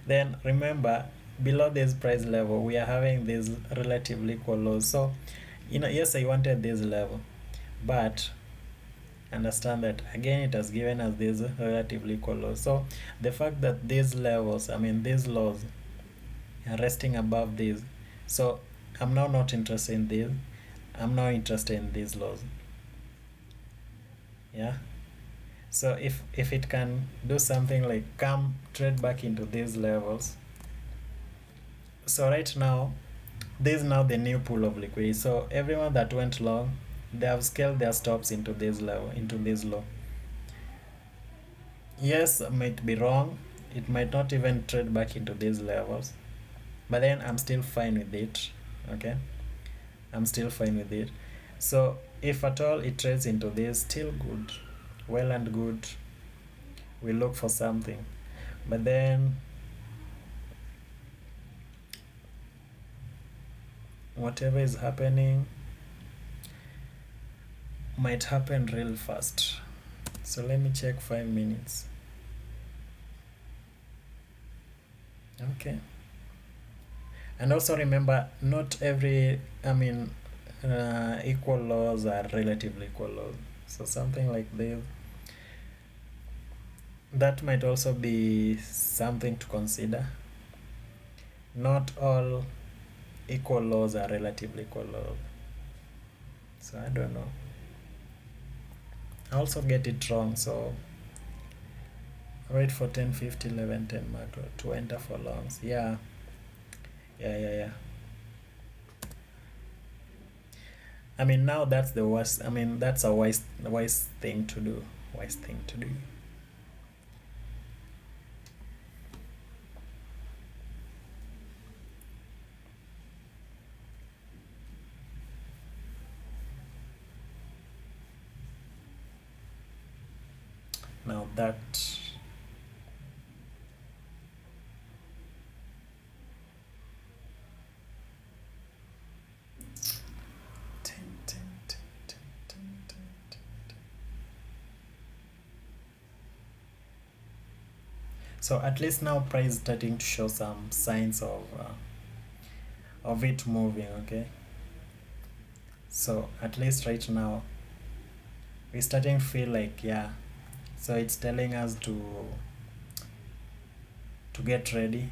Then remember, below this price level, we are having these relatively equal lows. So, yes, I wanted this level, but understand that again it has given us these relatively equal lows. So the fact that these levels, these lows are resting above these, so I'm now not interested in this. I'm now interested in these lows. Yeah. So if it can do something like come trade back into these levels. So right now, this is now the new pool of liquidity. So everyone that went long, they have scaled their stops into this level, into this low. Yes, I might be wrong. It might not even trade back into these levels. But then I'm still fine with it. Okay? I'm still fine with it. So if at all it trades into this, still good. Well and good. We look for something. But then whatever is happening might happen real fast. So let me check 5 minutes. Okay. And also remember, not every, equal laws are relatively equal laws. So something like this, that might also be something to consider. Not all equal laws are relatively equal laws. So I don't know. I also get it wrong, so wait for 10:50, 11:10 macro to enter for longs. Yeah. Now that's the worst. That's a wise thing to do. Wise thing to do. Now that so at least now price starting to show some signs of it moving. Okay, so at least right now we're starting to feel like, yeah, so it's telling us to get ready,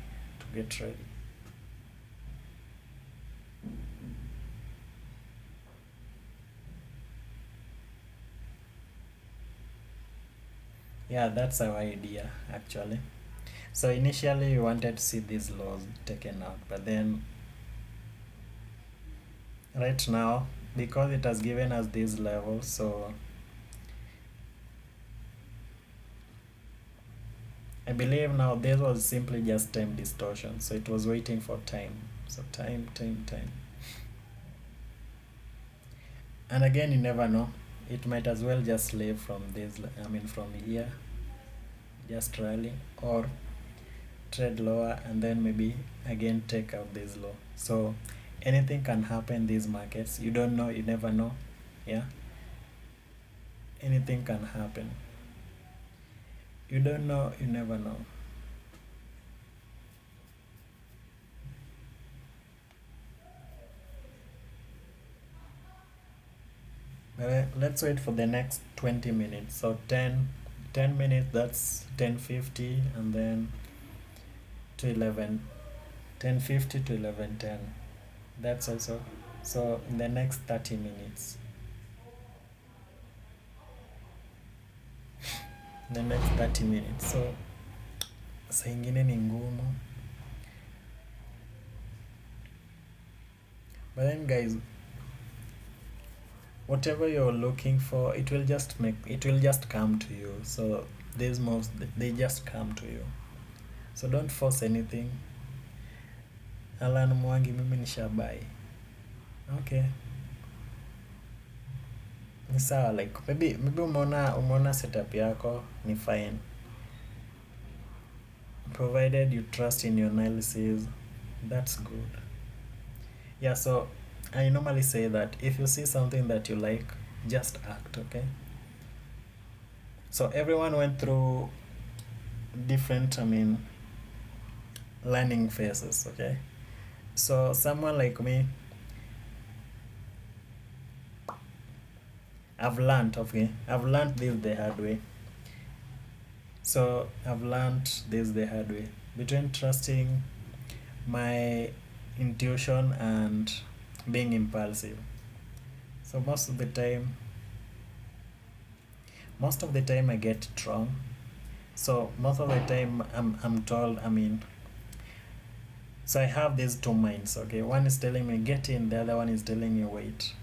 yeah, that's our idea actually. So initially we wanted to see these lows taken out, but then right now, because it has given us these levels, so I believe now this was simply just time distortion. So it was waiting for time. So time. And again, you never know. It might as well just leave from this, from here, just rally, or trade lower, and then maybe again take out this low. So anything can happen in these markets. You don't know, you never know. Yeah, anything can happen. You don't know, you never know. But let's wait for the next 20 minutes. So 10 minutes, that's 10:50, and then to 11, 10:50 to 11:10. That's also, so in the next 30 minutes. The next 30 minutes. So saa ingine ni ngumu. But then guys, whatever you're looking for, it will just come to you. So these moves, they just come to you. So don't force anything. Alan Mwangi, mimi nishabai. Okay. Ni sawa, like maybe umeona setup yako ni fine. Provided you trust in your analysis, that's good. Yeah, so I normally say that if you see something that you like, just act, okay? So everyone went through different, learning phases, okay? So someone like me, I've learned this the hard way. So I've learned this the hard way. Between trusting my intuition and being impulsive. So most of the time I get it wrong. So most of the time I'm told, so I have these two minds, okay? One is telling me get in, the other one is telling me wait.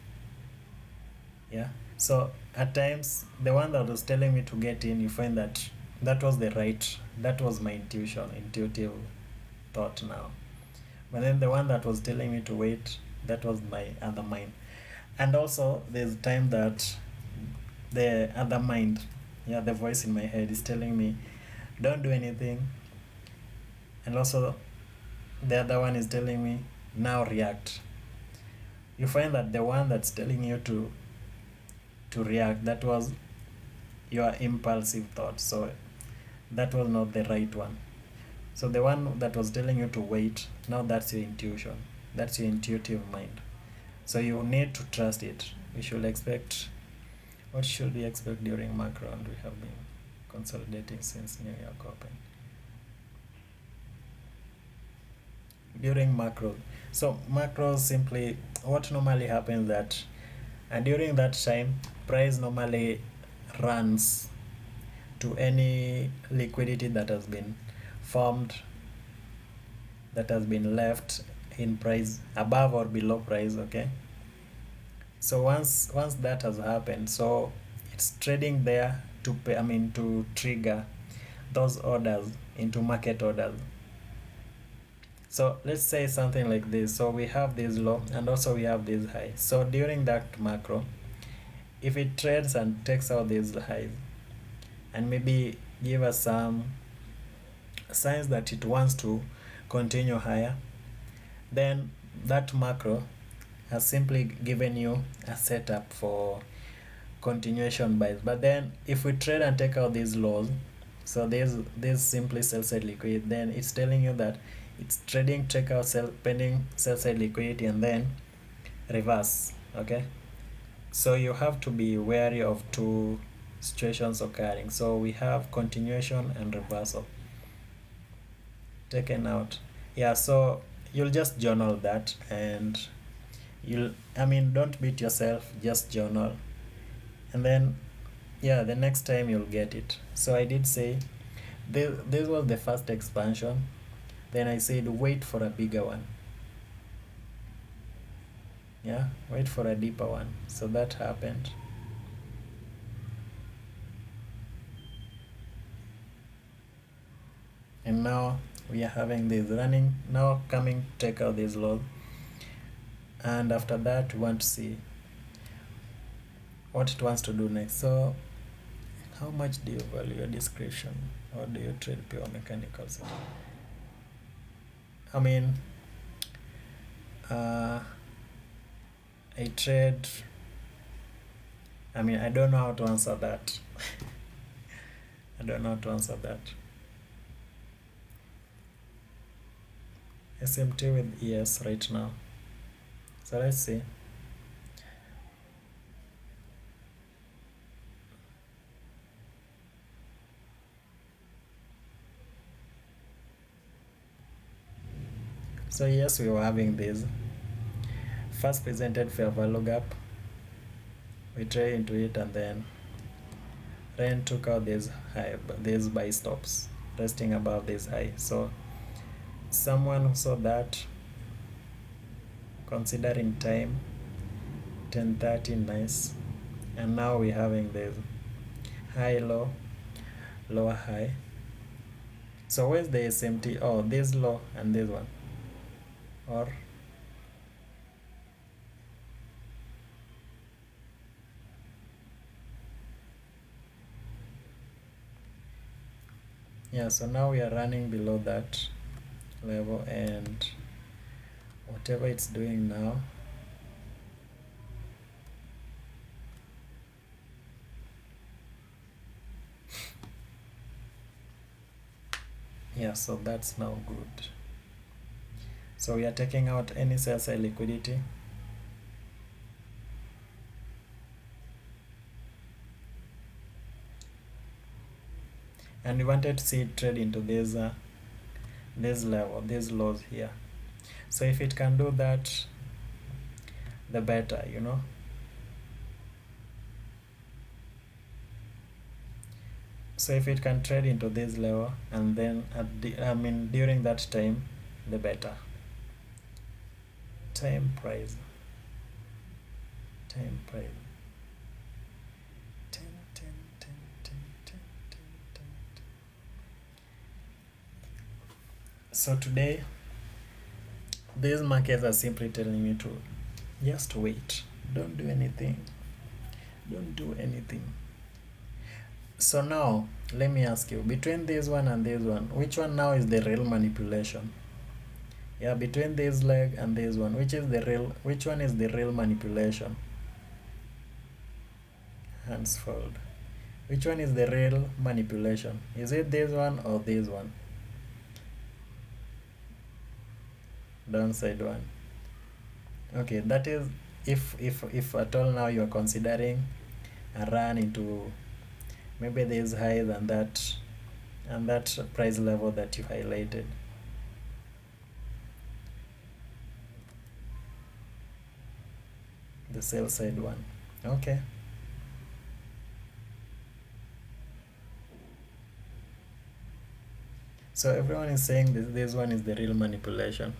Yeah. So at times the one that was telling me to get in, you find that that was my intuitive thought now. But then the one that was telling me to wait, that was my other mind. And also there's time that the other mind, the voice in my head is telling me don't do anything. And also the other one is telling me now react. You find that the one that's telling you to react, that was your impulsive thought. So that was not the right one. So the one that was telling you to wait, now that's your intuition. That's your intuitive mind. So you need to trust it. What should we expect during macro? And we have been consolidating since New York Open. During macro. So macro simply, what normally happens that, and during that time, price normally runs to any liquidity that has been formed, that has been left in price above or below price, okay? So once that has happened, so it's trading there to trigger those orders into market orders. So let's say something like this. So we have this low and also we have this high. So during that macro, if it trades and takes out these highs and maybe give us some signs that it wants to continue higher, then that macro has simply given you a setup for continuation buys. But then if we trade and take out these lows, so there's simply sell side liquidity, then it's telling you that it's trading, take out, sell, pending sell side liquidity, and then reverse, okay? So you have to be wary of two situations occurring. So we have continuation and reversal taken out. Yeah, so you'll just journal that, and don't beat yourself, just journal, and then the next time you'll get it. So I did say this was the first expansion, then I said wait for a bigger one, wait for a deeper one. So that happened. And now we are having this running, now coming to take out this low, and after that we want to see what it wants to do next. So how much do you value your description, or do you trade pure mechanical setup? I mean, uh, I trade. I mean, I don't know how to answer that. I don't know how to answer that. SMT with ES right now. So let's see. So yes, we were having this. First presented fair value gap. We trade into it and then Ren took out these buy stops resting above this high. So someone who saw that, considering time, 10:30, nice. And now we're having this high low, lower high. So where's the SMT? Oh, this low and this one. Or yeah, so now we are running below that level, and whatever it's doing now, yeah, so that's now good. So we are taking out any sell side liquidity. And we wanted to see it trade into this level, these lows here. So if it can do that, the better, you know. So if it can trade into this level, and then during that time, the better. Time price. 10, 10, 10, 10, 10, 10, 10, 10. So today, these markets are simply telling me to just wait. Don't do anything. Don't do anything. So now, let me ask you, between this one and this one, which one now is the real manipulation? Yeah, between this leg and this one, which one is the real manipulation? Hands fold. Which one is the real manipulation? Is it this one or this one? Downside one. Okay, that is if at all now you are considering a run into maybe this higher than that and that price level that you highlighted. The sell side one. Okay. So everyone is saying this one is the real manipulation.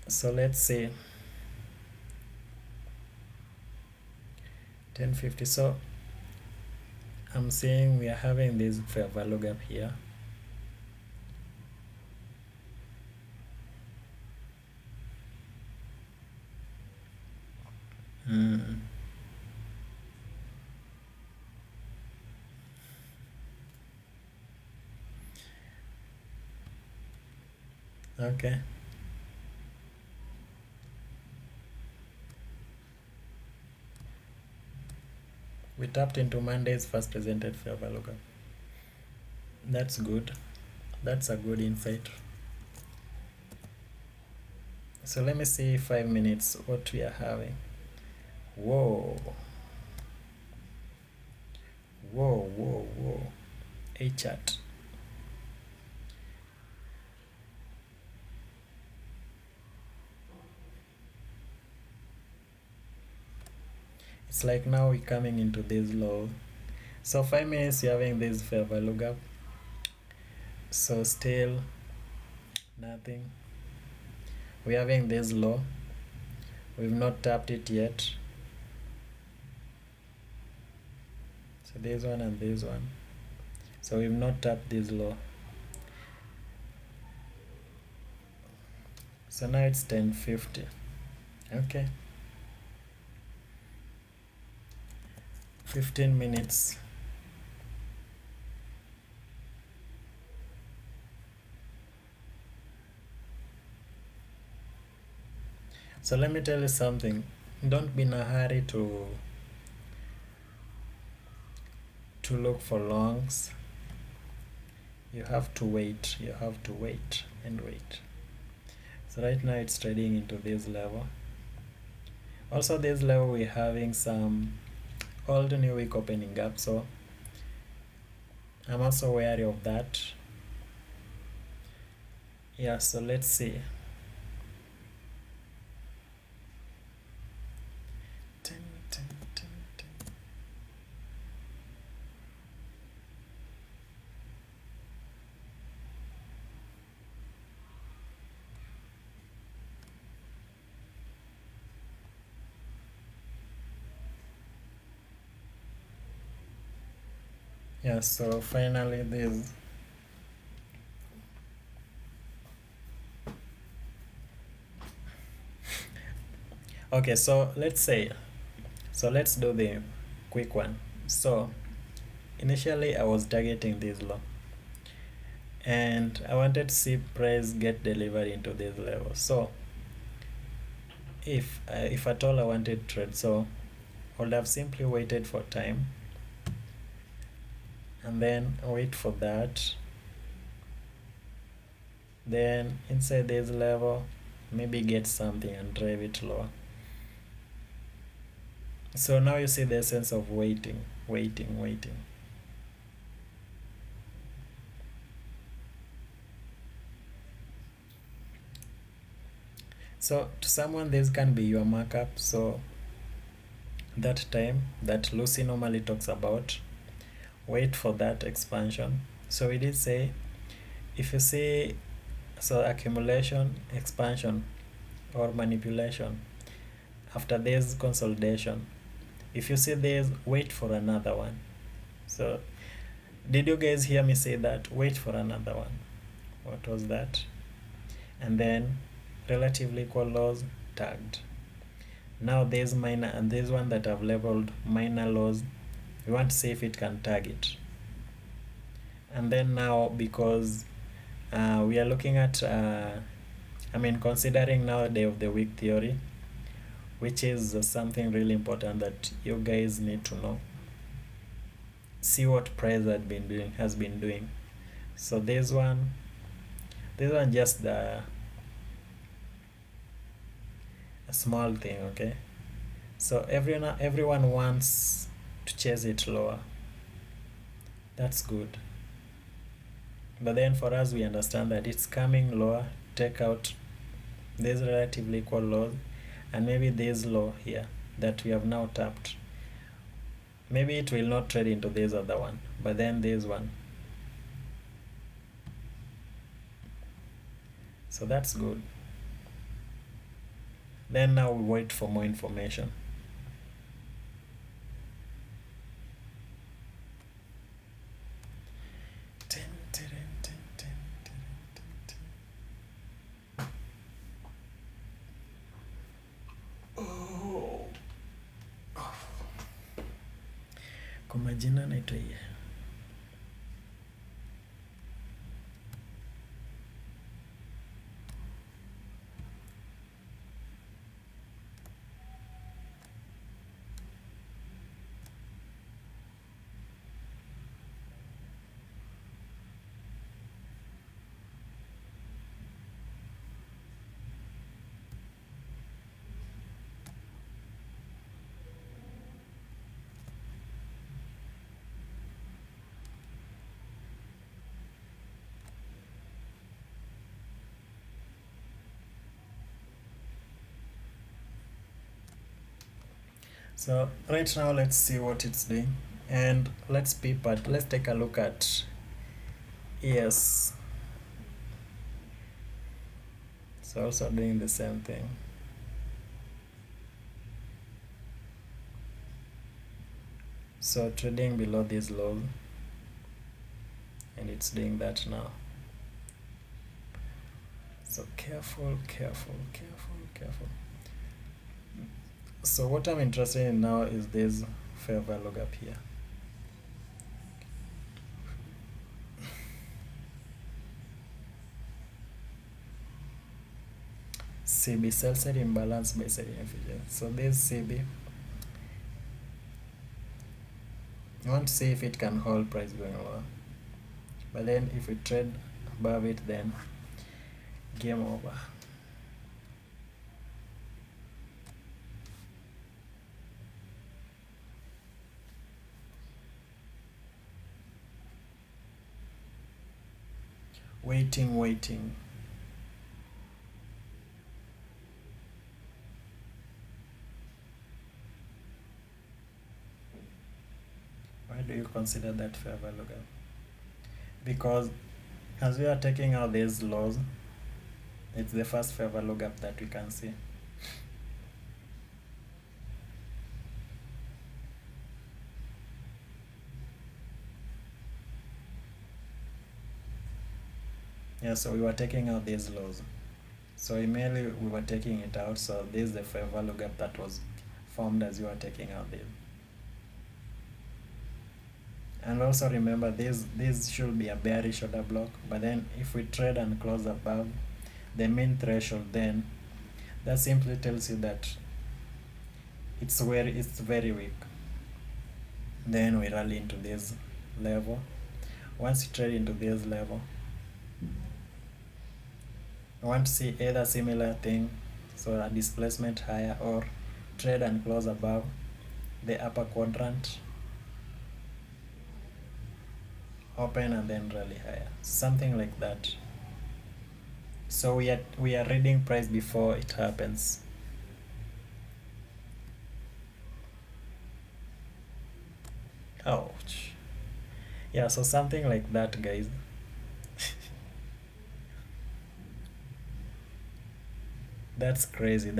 So let's say 1050. So I'm saying we are having this fair value gap here. Okay. We tapped into Monday's first presented fair value gap. That's good. That's a good insight. So let me see 5 minutes what we are having. Whoa. Whoa, whoa, whoa. A chart. It's like now we're coming into this low. So 5 minutes you're having this fair value gap. So still nothing. We're having this low. We've not tapped it yet. So this one and this one. So we've not tapped this low. So now it's 10:50. Okay. 15 minutes. So let me tell you something. Don't be in a hurry to look for longs. You have to wait. You have to wait and wait. So right now it's trading into this level. Also this level we're having some old new week opening up, so I'm also wary of that. Yeah, so let's see. 10, 10, 10, 10. Yeah, so finally this. Okay, so let's do the quick one. So initially I was targeting this low, and I wanted to see price get delivered into this level. So if at all I wanted to trade, so I would have simply waited for time and then wait for that, then inside this level maybe get something and drive it lower. So now you see the essence of waiting. So to someone this can be your markup. So that time that Lucy normally talks about, wait for that expansion. So we did say, if you see, so accumulation, expansion, or manipulation, after this consolidation, if you see this, wait for another one. So did you guys hear me say that? Wait for another one. What was that? And then relatively equal lows tagged. Now there's minor, and there's one that I've labeled minor lows. We want to see if it can tag it. And then now, because we are looking at considering now day of the week theory, which is something really important that you guys need to know. See what price has been doing. So this one just a small thing, okay? So everyone wants to chase it lower. That's good. But then for us, we understand that it's coming lower. Take out this relatively equal lows, and maybe this low here that we have now tapped. Maybe it will not trade into this other one, but then this one. So that's good. Then now we wait for more information. Kwa majina naitwa Iye. So right now let's see what it's doing. And let's take a look at ES. So also doing the same thing. So trading below this low, and it's doing that now. So careful. So what I'm interested in now is this fair value gap here. CB, sell side imbalance by side inefficiency. So this CB, you want to see if it can hold price going lower. But then if we trade above it, then game over. Waiting. Why do you consider that fair value gap? Because as we are taking out these lows, it's the first fair value gap that we can see. Yeah, so we were taking out these lows. So immediately we were taking it out, so this is the fair value gap that was formed as you are taking out this. And also remember, this should be a bearish order block, but then if we trade and close above the main threshold, then that simply tells you that it's very weak. Then we rally into this level. Once you trade into this level, I want to see either similar thing, so a displacement higher, or trade and close above the upper quadrant, open and then rally higher, something like that. So we are reading price before it happens. Ouch. Yeah, so something like that, guys. That's crazy.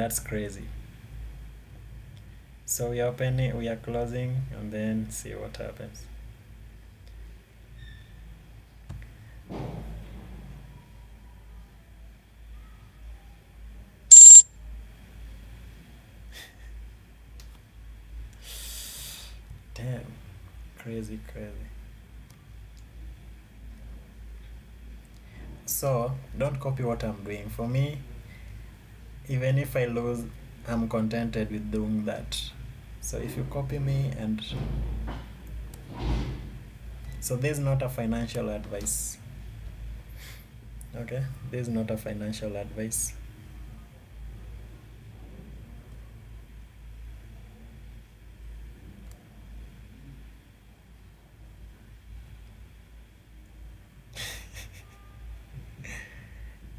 So we are opening, we are closing, and then see what happens. Damn, crazy. So don't copy what I'm doing. For me, even if I lose, I'm contented with doing that. So if you copy me, and so this is not a financial advice. Okay, this is not a financial advice.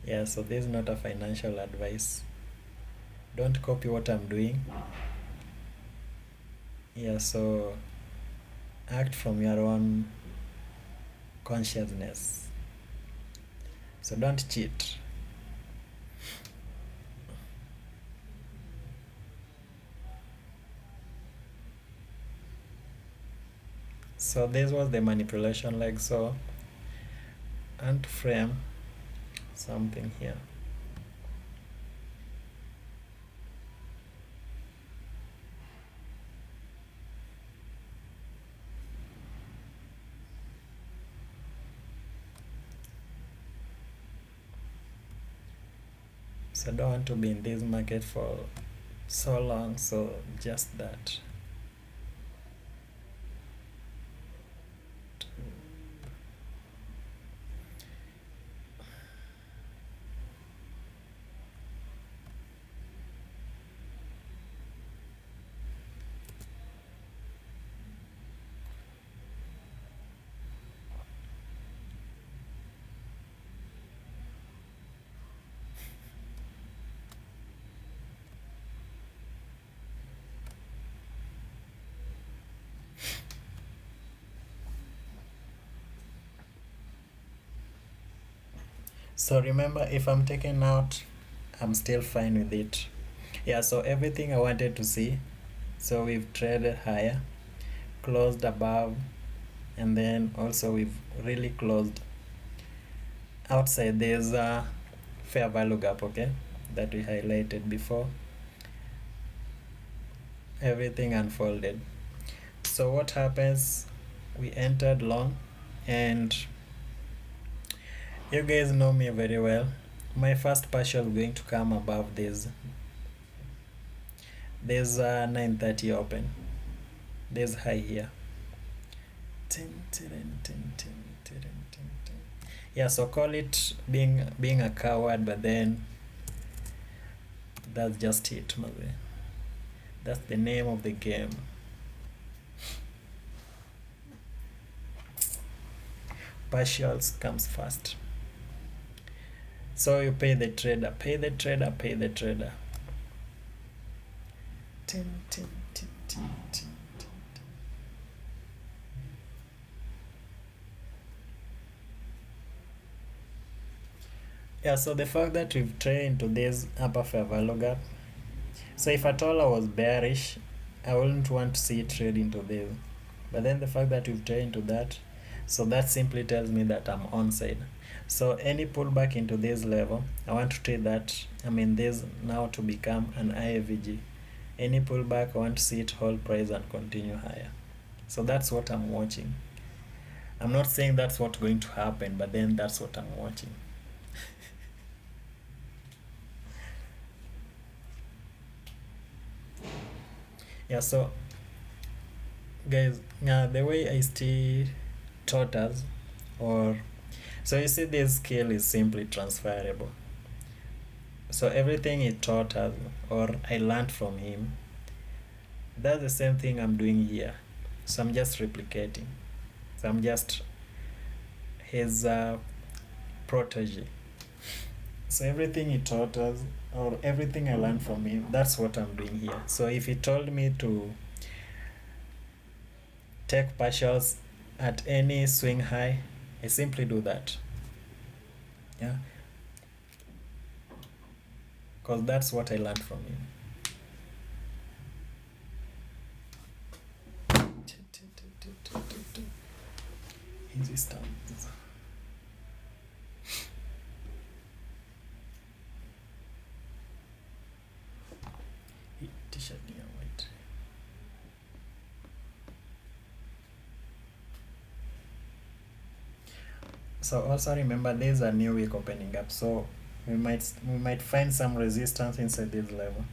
Yeah, so this is not a financial advice. Don't copy what I'm doing. Yeah, so act from your own consciousness. So don't cheat. So this was the manipulation leg. So and frame something here. So I don't want to be in this market for so long, so just that. So remember, if I'm taken out, I'm still fine with it. Yeah, so everything I wanted to see. So we've traded higher, closed above, and then also we've really closed outside. There's a fair value gap, okay, that we highlighted before. Everything unfolded. So what happens? We entered long, and you guys know me very well. My first partial going to come above this. There's a 930 open. There's high here. Yeah, so call it being a coward, but then that's just it, man. That's the name of the game. Partials comes first. So you pay the trader, pay the trader, pay the trader. Yeah, so the fact that we've traded into this upper fair value gap. So if at all I was bearish, I wouldn't want to see it trade into this. But then the fact that we've traded into that, so that simply tells me that I'm onside. So any pullback into this level, I want to trade that, this now to become an IAVG. Any pullback, I want to see it hold price and continue higher. So that's what I'm watching. I'm not saying that's what's going to happen, but then that's what I'm watching. Yeah, so guys, the way I see taught us, or so you see this skill is simply transferable. So everything he taught us, or I learned from him, that's the same thing I'm doing here. So I'm just replicating. So I'm just his protege. So everything he taught us, or everything I learned from him, that's what I'm doing here. So if he told me to take partials at any swing high, I simply do that. Yeah, because that's what I learned from him. Easy stuff. T-shirt near white. So also remember, there's a new week opening up, so we might find some resistance inside this level.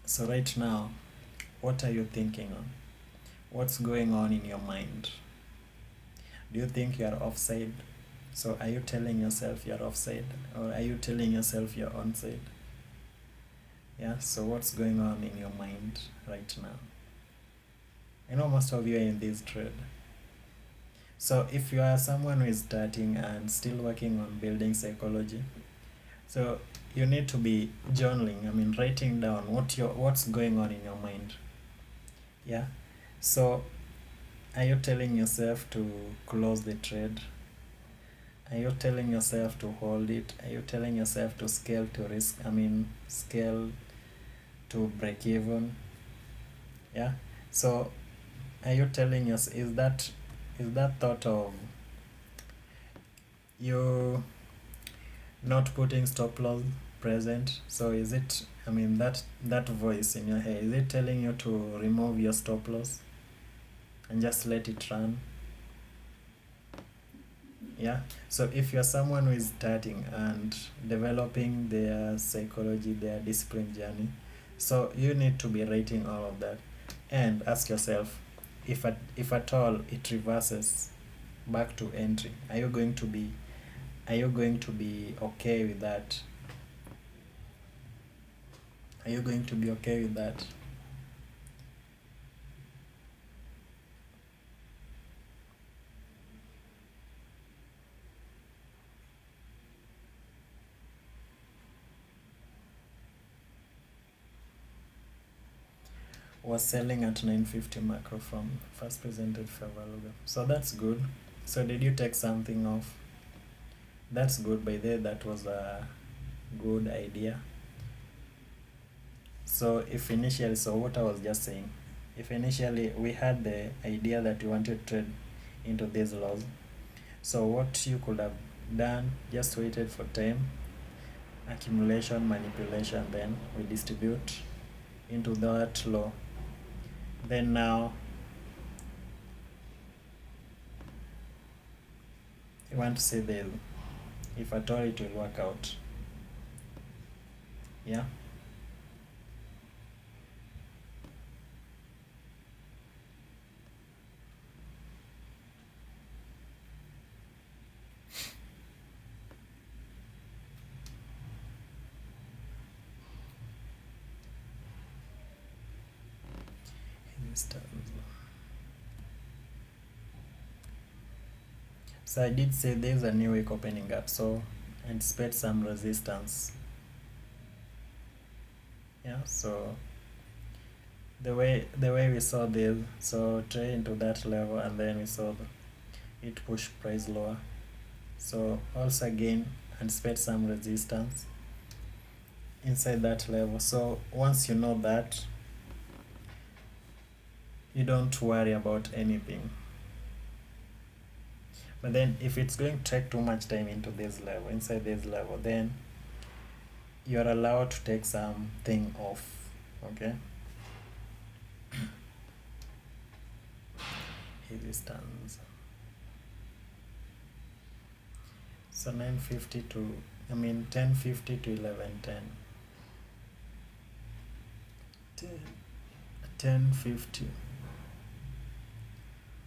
So right now, what are you thinking on? What's going on in your mind? Do you think you are offside? So are you telling yourself you're offside, or are you telling yourself you're onside? Yeah, so what's going on in your mind right now? I know most of you are in this trade. So if you are someone who is starting and still working on building psychology, so you need to be journaling, writing down what's going on in your mind. Yeah. So are you telling yourself to close the trade? Are you telling yourself to hold it? Are you telling yourself to scale to risk? Scale to break even? Yeah. So, are you telling us, is that thought of you not putting stop loss present? So is it, that voice in your head, is it telling you to remove your stop loss and just let it run? Yeah. So if you're someone who is starting and developing their psychology, their discipline journey, so you need to be rating all of that and ask yourself, if at all it reverses back to entry, are you going to be okay with that? Are you going to be okay with that? Was selling at 950 macro from first presented favorable. So that's good. So did you take something off? That's good. By the way, that was a good idea. So what I was just saying, if initially we had the idea that you wanted to trade into these laws, so what you could have done, just waited for time, accumulation, manipulation, then we distribute into that law. Then now you want to see this, if at all it will work out. Yeah. So I did say there's a new week opening up, so anticipate some resistance. Yeah, so the way we saw this, so trade into that level and then we saw it push price lower. So also again anticipate some resistance inside that level. So once you know that, you don't worry about anything. But then if it's going to take too much time inside this level, then you're allowed to take something off. Okay. Resistance. So 950 to 1050 to 1110. 1050.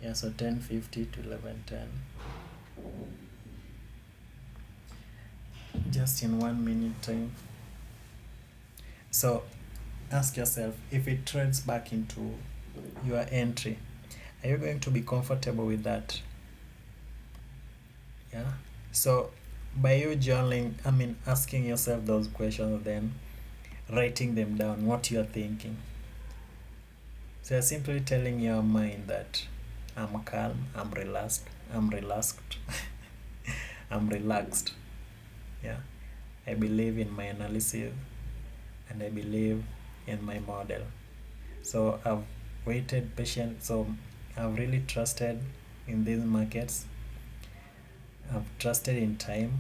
Yeah, so 1050 to 1110. Just in 1 minute time. So ask yourself, if it trades back into your entry, are you going to be comfortable with that? Yeah. So by you journaling, asking yourself those questions, then writing them down, what you're thinking. So you're simply telling your mind that I'm calm, I'm relaxed, I'm relaxed. Yeah. I believe in my analysis and I believe in my model. So I've waited patient, so I've really trusted in these markets. I've trusted in time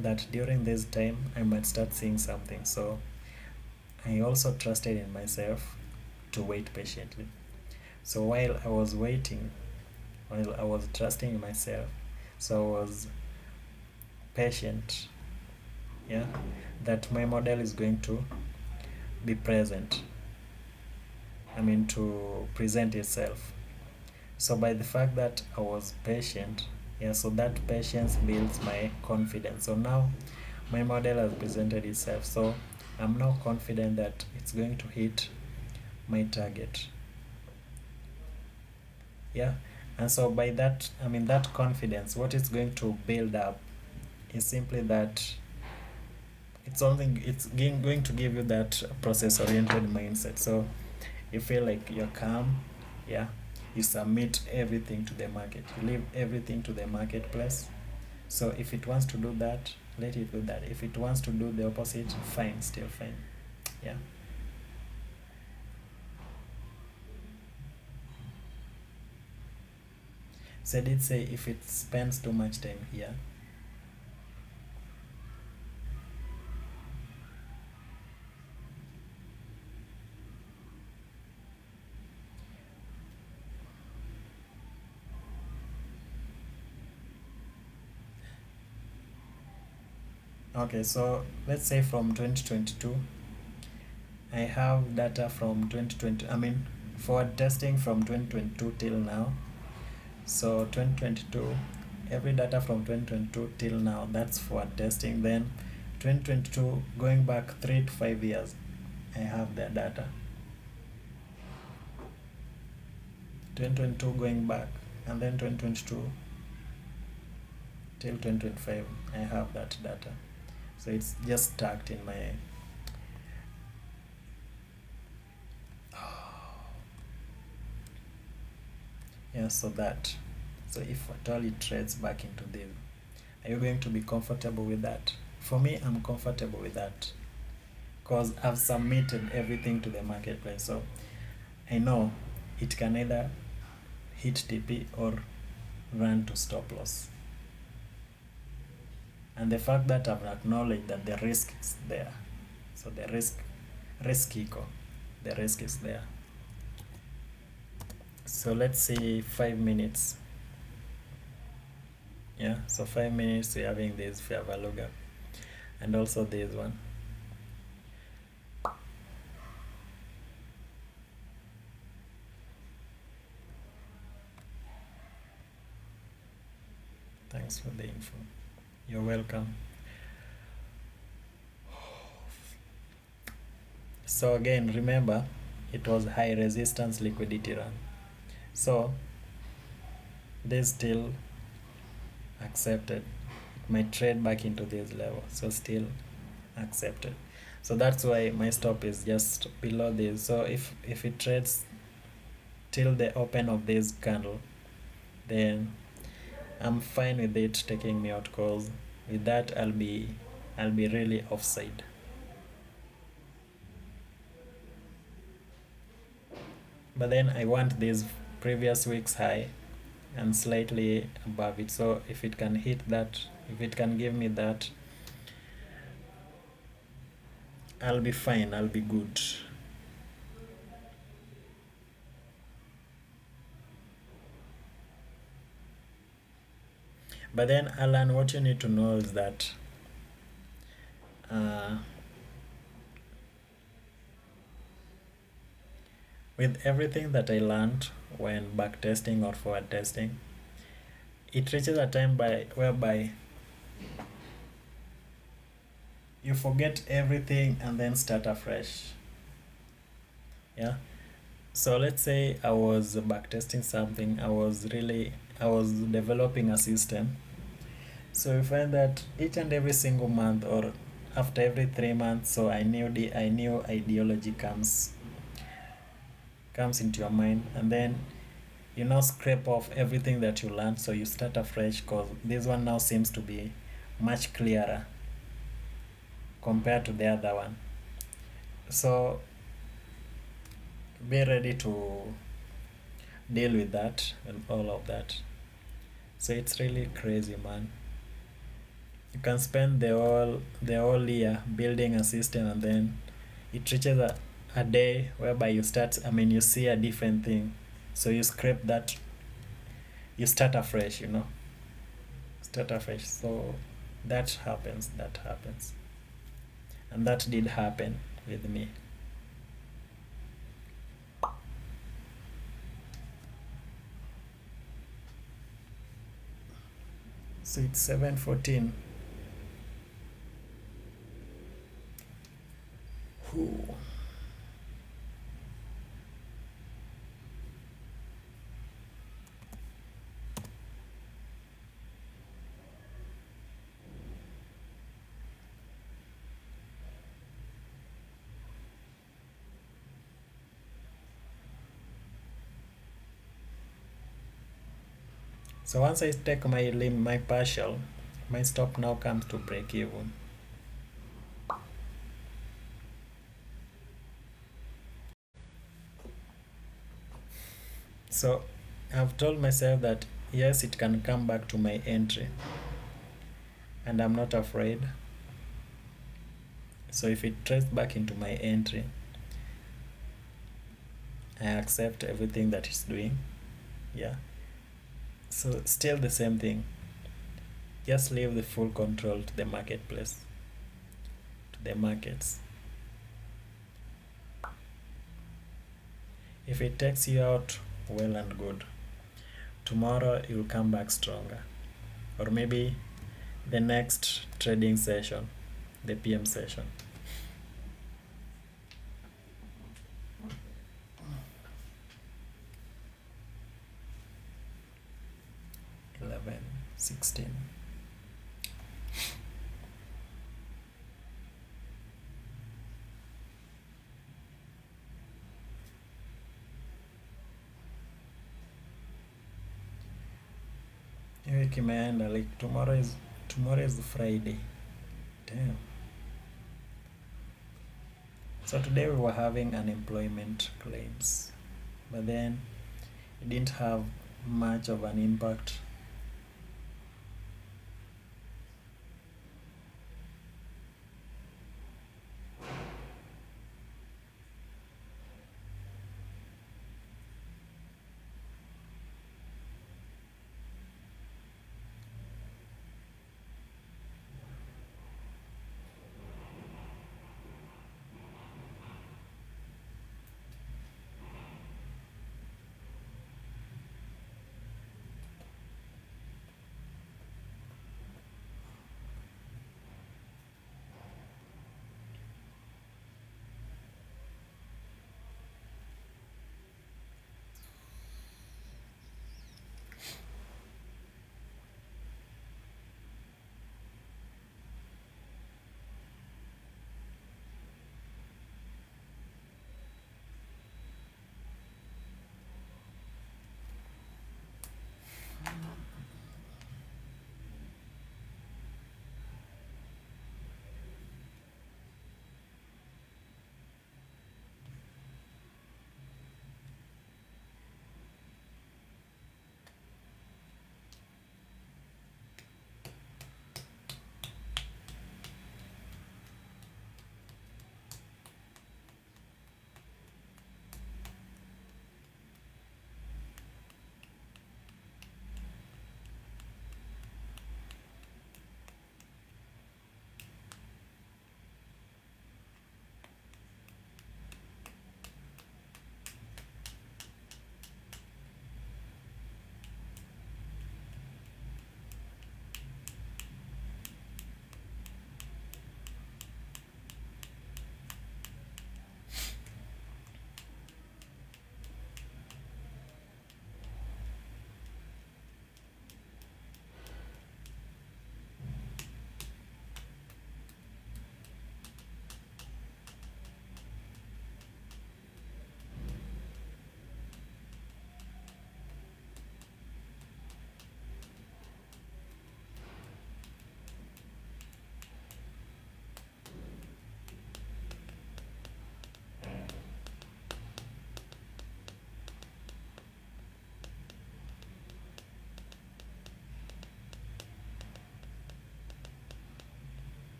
that during this time I might start seeing something. So I also trusted in myself to wait patiently. So while I was waiting, while I was trusting in myself, so I was patient, yeah, that my model is going to be present. To present itself. So by the fact that I was patient, yeah, so that patience builds my confidence. So now my model has presented itself. So I'm now confident that it's going to hit my target. Yeah. And so by that, that confidence, what it's going to build up is simply that going to give you that process oriented mindset. So you feel like you're calm, yeah, you submit everything to the market, you leave everything to the marketplace, So if it wants to do that, let it do that. If it wants to do the opposite, fine, still fine. Yeah. So I did say if it spends too much time here. Okay, so let's say from 2022, I have data from 2020, I mean, forward testing from 2022 till now. So 2022, every data from 2022 till now, that's forward testing. Then 2022, going back 3 to 5 years, I have the data. 2022 going back, and then 2022 till 2025, I have that data. So it's just stacked in my yeah. So if at all it trades back into this, are you going to be comfortable with that? For me, I'm comfortable with that because I've submitted everything to the marketplace. So I know it can either hit TP or run to stop loss. And the fact that I've acknowledged that the risk is there. So the risk equal, the risk is there. So let's say 5 minutes. Yeah, so 5 minutes we're having this fair value gap and also this one. Thanks for the info. You're welcome. So again, remember, it was high resistance liquidity run. So this still accepted. It might trade back into this level. So still accepted. So that's why my stop is just below this. So if it trades till the open of this candle, then I'm fine with it taking me out, because with that I'll be really offside. But then I want this previous week's high and slightly above it. So if it can hit that, if it can give me that, I'll be fine, I'll be good. But then, Alan, what you need to know is that with everything that I learned when backtesting or forward testing, it reaches a time whereby you forget everything and then start afresh. Yeah. So let's say I was backtesting something, I was developing a system. So you find that each and every single month or after every 3 months, so I knew ideology comes into your mind, and then you now scrape off everything that you learned, so you start afresh, because this one now seems to be much clearer compared to the other one. So be ready to deal with that and all of that. So it's really crazy, man. You can spend the whole year building a system, and then it reaches a day whereby you see a different thing. So you scrape that, you start afresh, start afresh. So that happens. And that did happen with me. So it's 7:14. Whew. So once I take my partial, My stop now comes to break even. So I've told myself that yes, it can come back to my entry, and I'm not afraid. So if it traced back into my entry, I accept everything that it's doing. Yeah. So still the same thing. Just leave the full control to the marketplace, to the markets. If it takes you out, well and good. Tomorrow you'll come back stronger. Or maybe the next trading session, the PM session. 11, 16. Hiyo wiki imeenda, like tomorrow is Friday. Damn. So today we were having unemployment claims, but then it didn't have much of an impact.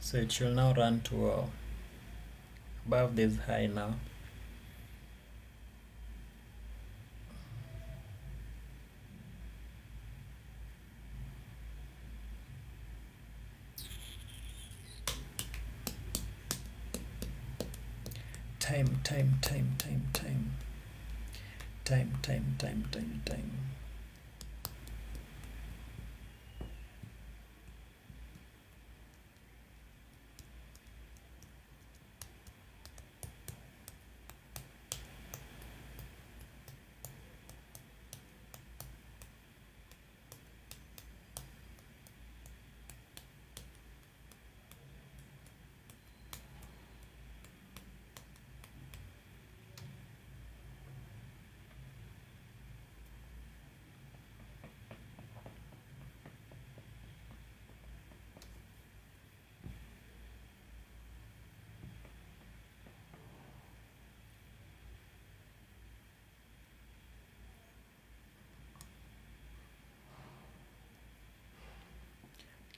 So it should now run to above this high now. Time.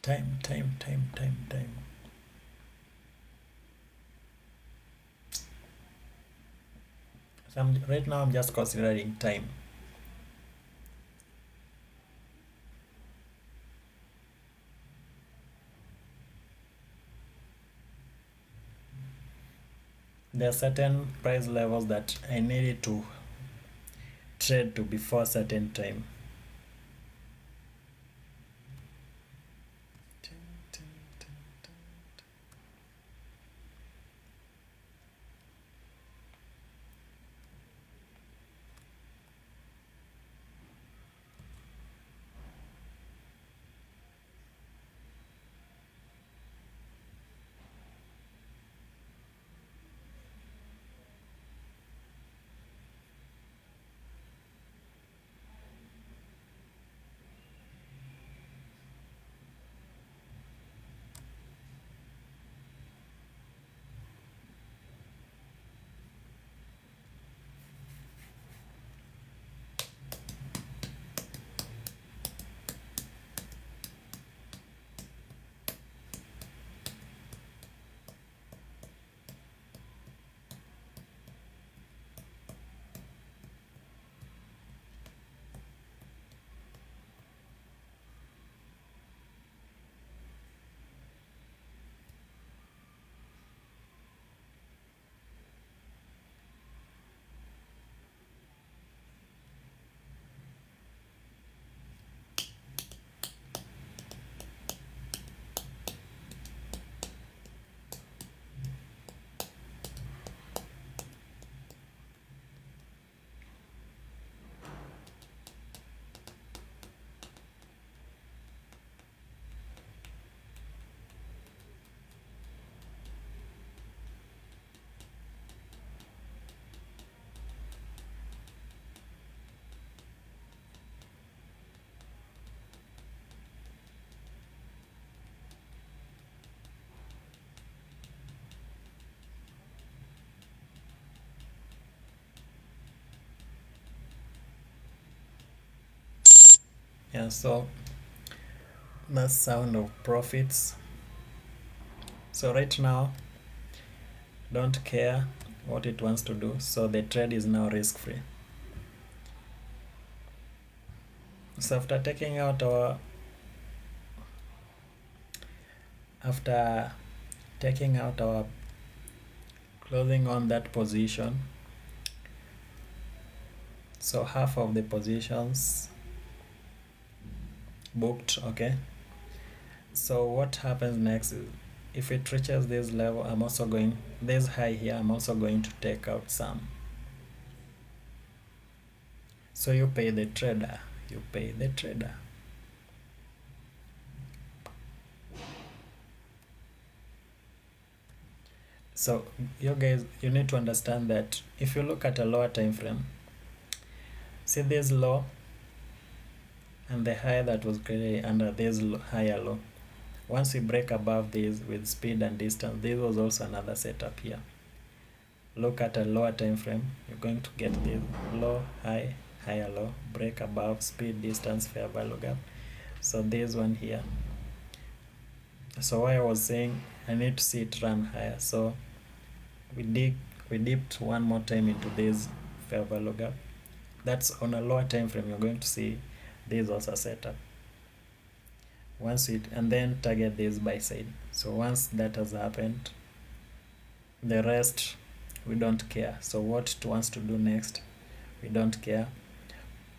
time. So right now I'm just considering time. There are certain price levels that I needed to trade to before certain time. Yeah, so that's sound of profits. So right now, don't care what it wants to do. So the trade is now risk free. So after taking out our closing on that position, so half of the positions booked, okay. So what happens next is if it reaches this level, I'm also going this high here, I'm also going to take out some. So you pay the trader. So you guys, you need to understand that if you look at a lower time frame, see this low and the high that was created under this higher low. Once we break above this with speed and distance, this was also another setup here. Look at a lower time frame, you're going to get this low, high, higher low, break above, speed, distance, fair value gap. So this one here. So why I was saying I need to see it run higher. So we dipped one more time into this fair value gap. That's on a lower time frame. You're going to see this also setup. Once it and then target this buy side. So once that has happened, the rest we don't care. So what it wants to do next, we don't care.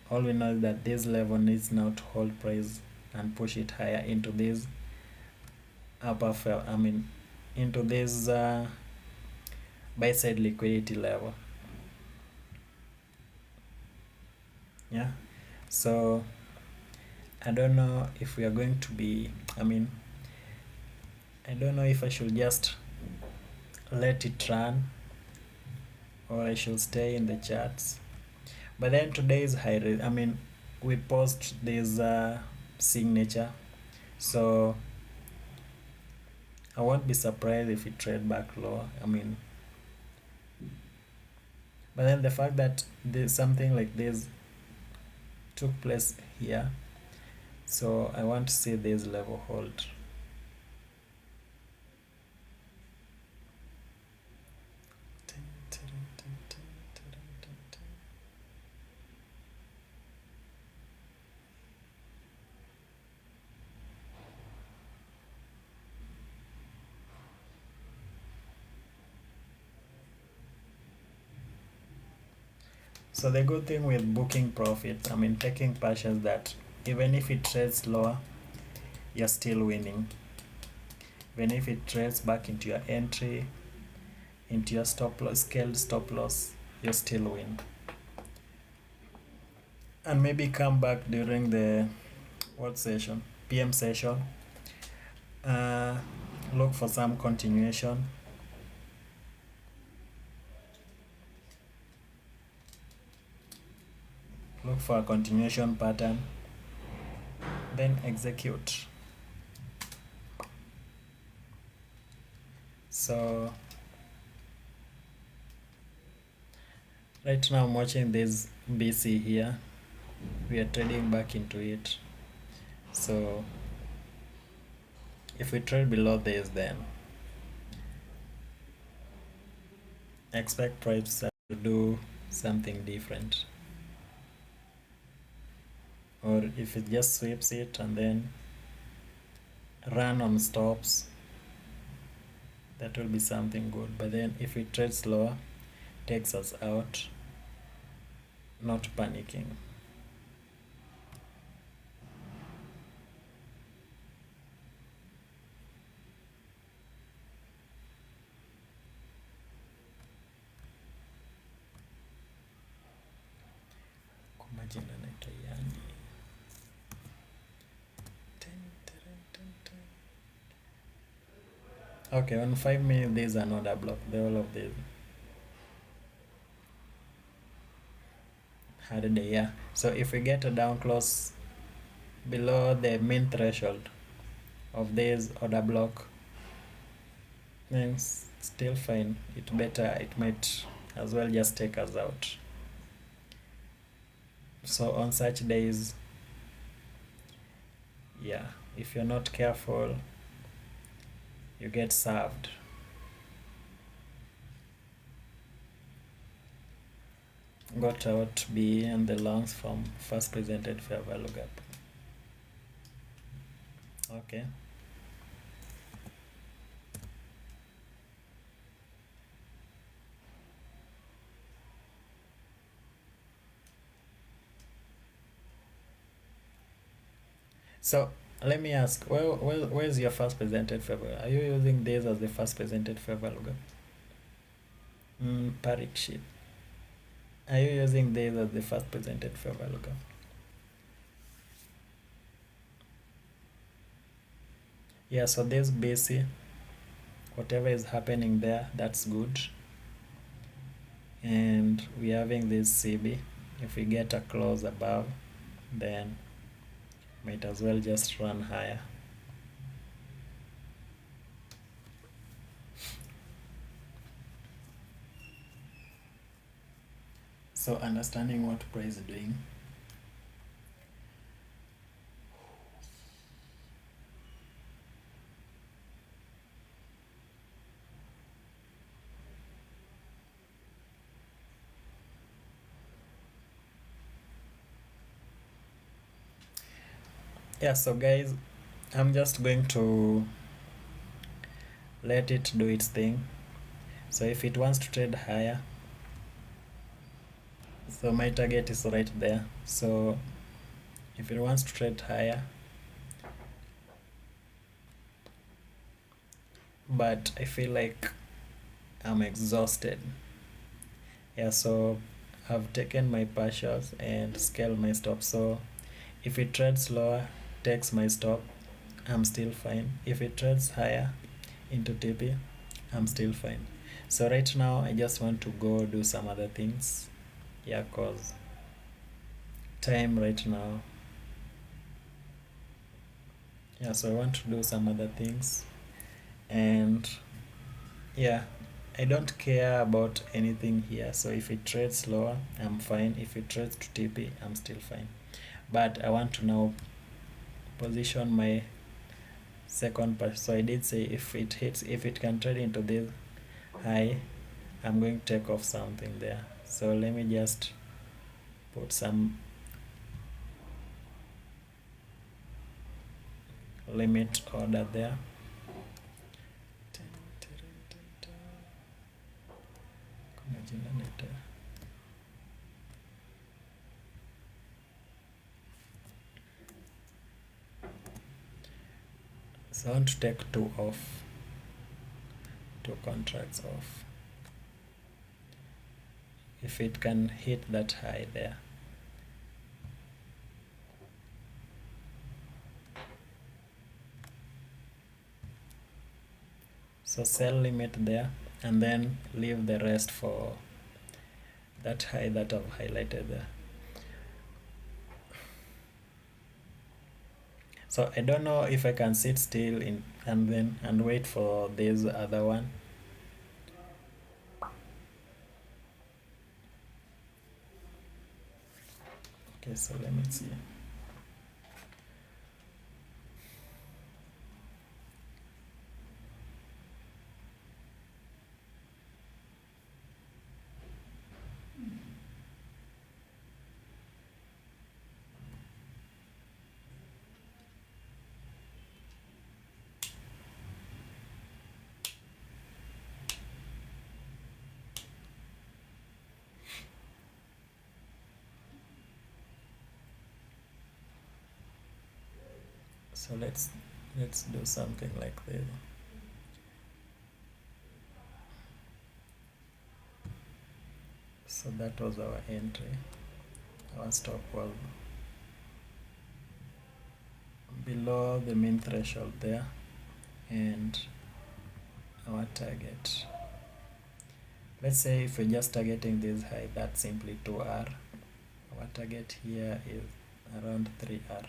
All we know is that this level needs now to hold price and push it higher into this into this buy side liquidity level. Yeah, so I don't know if we are going to be, I don't know if I should just let it run or I should stay in the charts. But then today's we post this signature, so I won't be surprised if it trade back low. But then the fact that there's something like this took place here, so I want to see this level hold. So the good thing with booking profits, I mean taking partials, that even if it trades lower, you're still winning. Even if it trades back into your entry, into your stop loss, scaled stop loss, you still win. And maybe come back during the what session? PM session. Look for some continuation. Look for a continuation pattern. Then execute. So right now I'm watching this BC here. We are trading back into it. So if we trade below this, then expect price to do something different. Or if it just sweeps it and then run on stops, that will be something good. But then if it trades lower, takes us out, not panicking. Okay, on 5 minutes there's another block. The whole of this had a day, yeah. So if we get a down close below the main threshold of this order block, then it's still fine. It might as well just take us out. So on such days, yeah, if you're not careful, you get served. Got out B and the longs from first presented fair value gap. Okay. So let me ask, where's your first presented fair value? Are you using this as the first presented fair value gap? Parik sheet. Are you using this as the first presented fair value gap? Yeah, so this BC, whatever is happening there, that's good. And we're having this CB. If we get a close above, then might as well just run higher. So understanding what price is doing. Yeah, so guys, I'm just going to let it do its thing. So if it wants to trade higher, so my target is right there. So if it wants to trade higher, but I feel like I'm exhausted. Yeah, so I've taken my partials and scaled my stop. So if it trades lower, takes my stop, I'm still fine. If it trades higher into TP, I'm still fine. So right now I just want to go do some other things. Yeah, cause time right now. Yeah, so I want to do some other things. And yeah, I don't care about anything here. So if it trades lower, I'm fine. If it trades to TP, I'm still fine. But I want to now position my second part. So I did say if it can trade into this high, I'm going to take off something there. So let me just put some limit order there. So I want to take two off, two contracts off. If it can hit that high there. So sell limit there and then leave the rest for that high that I've highlighted there. So I don't know if I can sit still in and wait for this other one. Okay, so let me see. So let's do something like this. So that was our entry. Our stop was below the main threshold there, and our target. Let's say if we're just targeting this high, that's simply 2R. Our target here is around 3R.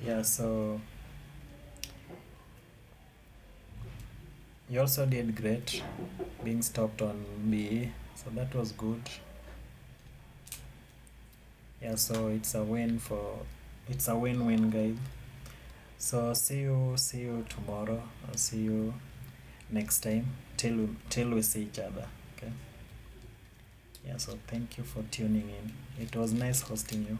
Yeah, so you also did great being stopped on BE, so that was good. Yeah, so it's a win-win, guys. So see you tomorrow. I'll see you next time till we see each other. Okay. Yeah, so thank you for tuning in. It was nice hosting you.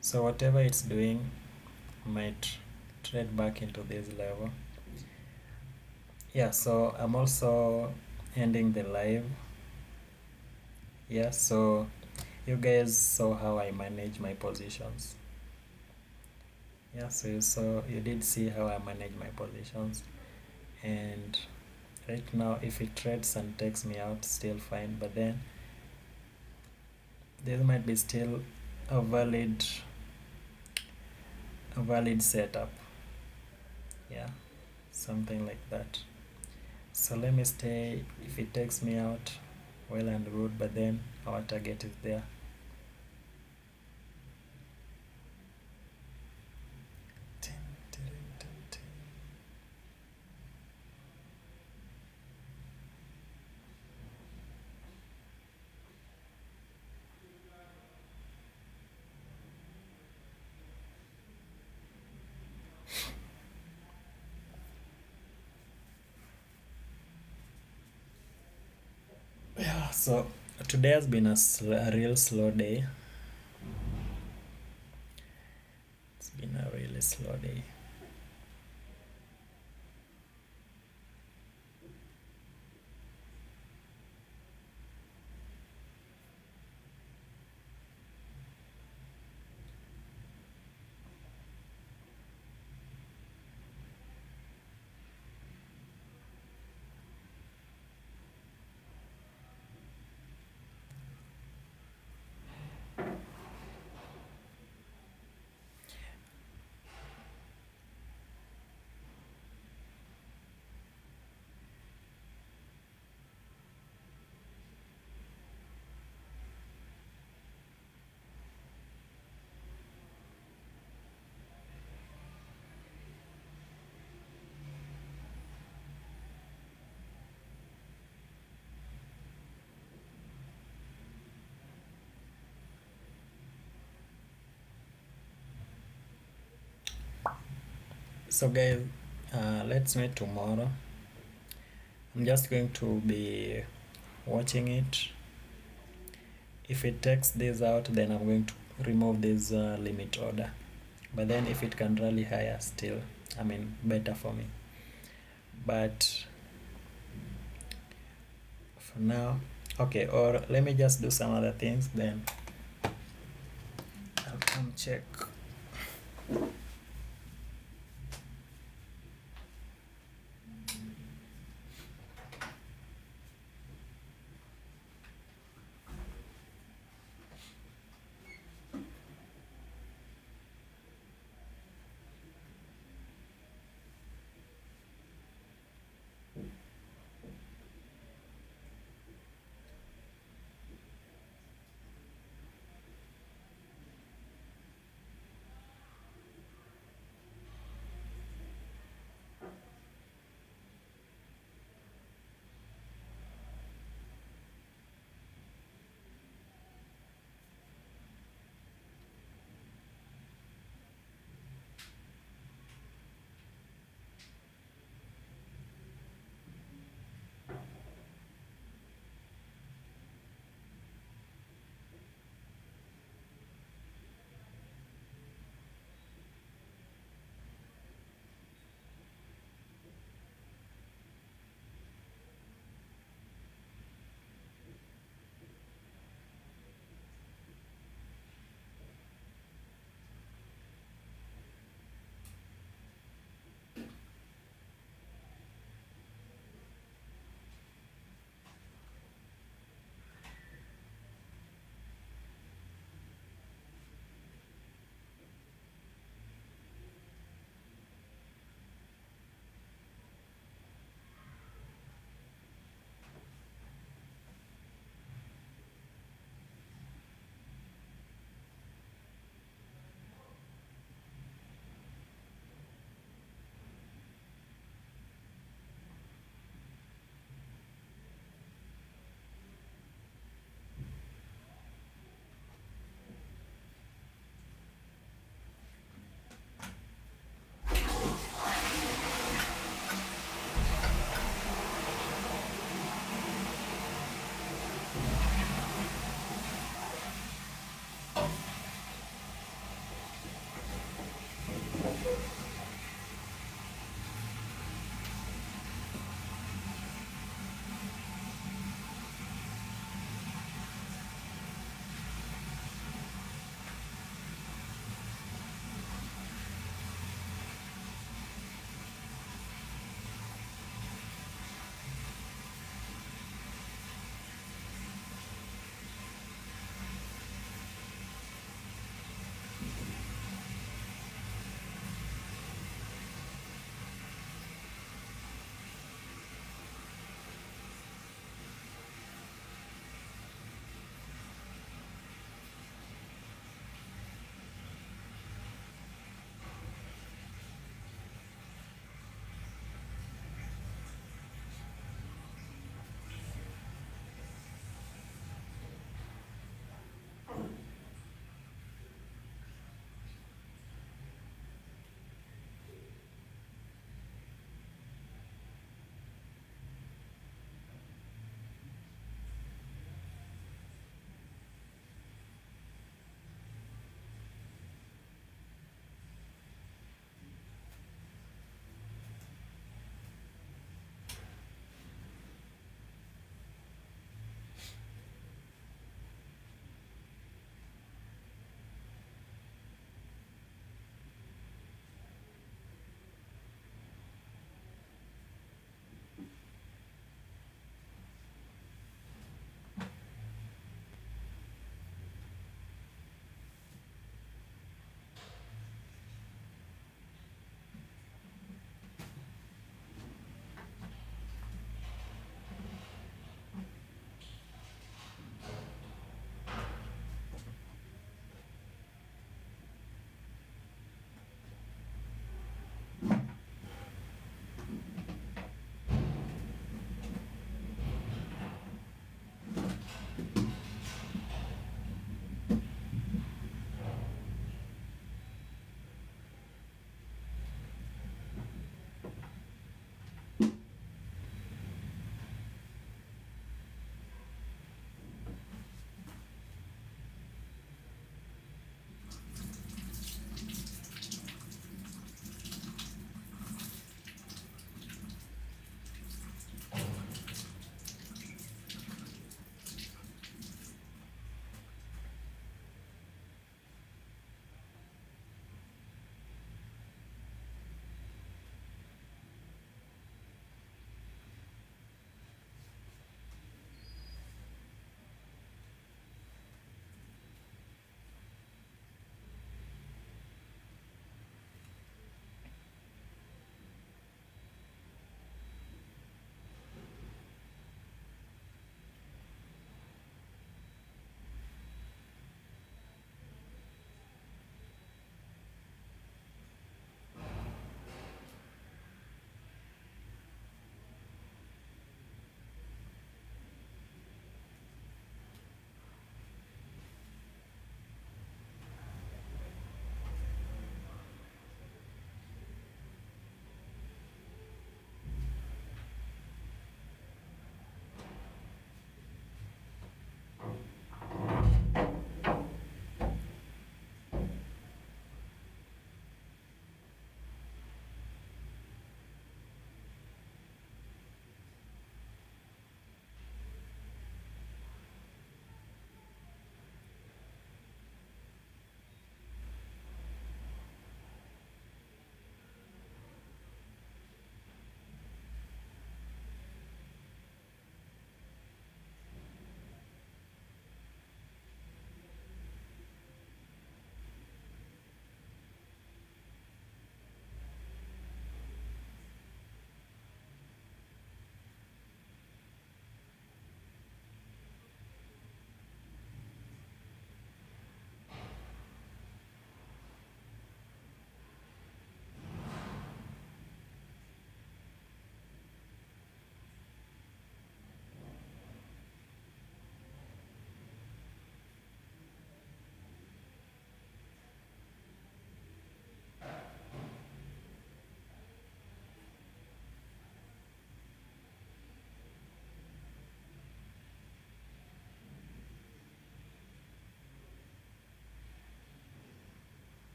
So whatever it's doing might trade back into this level. Yeah, so I'm also ending the live. Yeah, so you guys saw how I manage my positions. Yeah, so you did see how I manage my positions, and right now if it trades and takes me out, still fine, but then this might be still a valid setup. Yeah, something like that. So let me stay. If it takes me out, well and good, but then our target is there. Yeah, so today has been a real slow day. It's been a really slow day. So guys, let's meet tomorrow. I'm just going to be watching it. If it takes this out, then I'm going to remove this limit order. But then if it can rally higher, still, I mean, better for me. But for now, okay, or let me just do some other things, then I'll come check.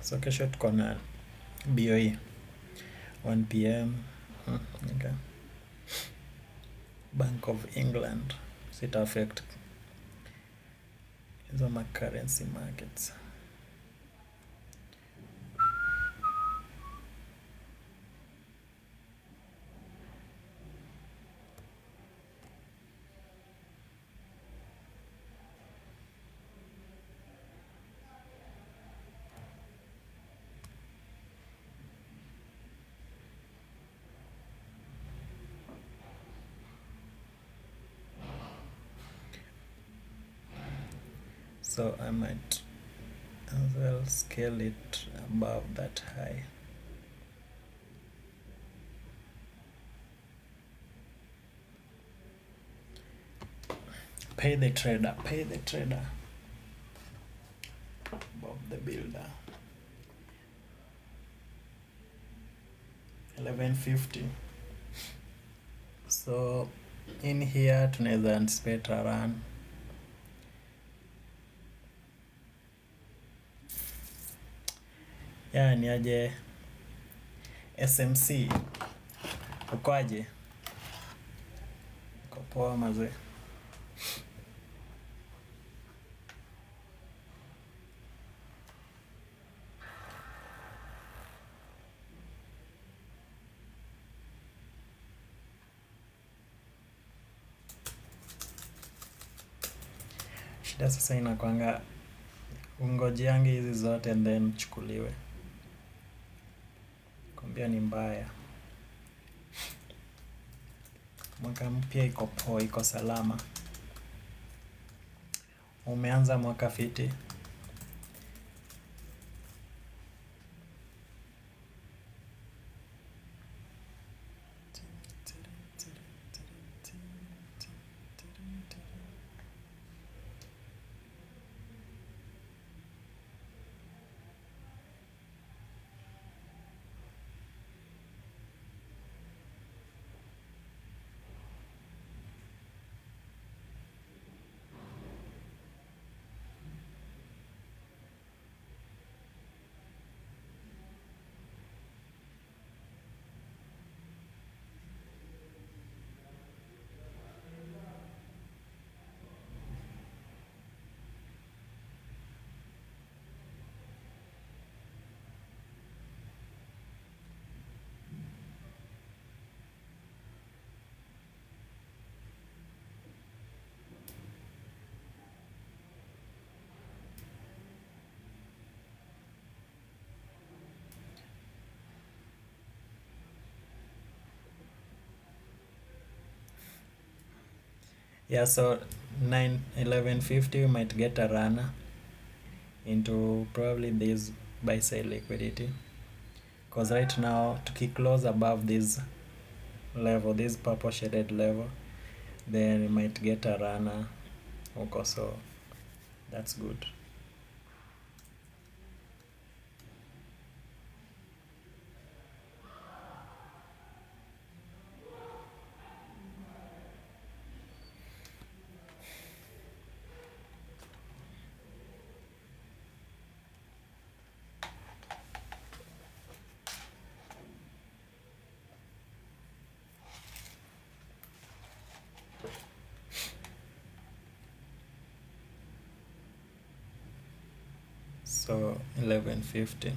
So kesho tuko na BOE 1 pm. Okay. Bank of England sita affect hizo currency markets. So I might as well scale it above that high. Pay the trader above the builder. 1150. So in here tunaweza anticipate a run. Ya ni aje SMC ukoaje? Uko poa mazee? Shida sasa inakwanga ungojeange hizi zote and then chukuliwe. Kwambia ni mbaya. Mwaka mpya iko poa, iko salama. Umeanza mwaka fiti. Yeah, so 1150 we might get a runner into probably this buy side liquidity, because right now to close above this level, this purple shaded level, then we might get a runner. Okay, so that's good. So 1150.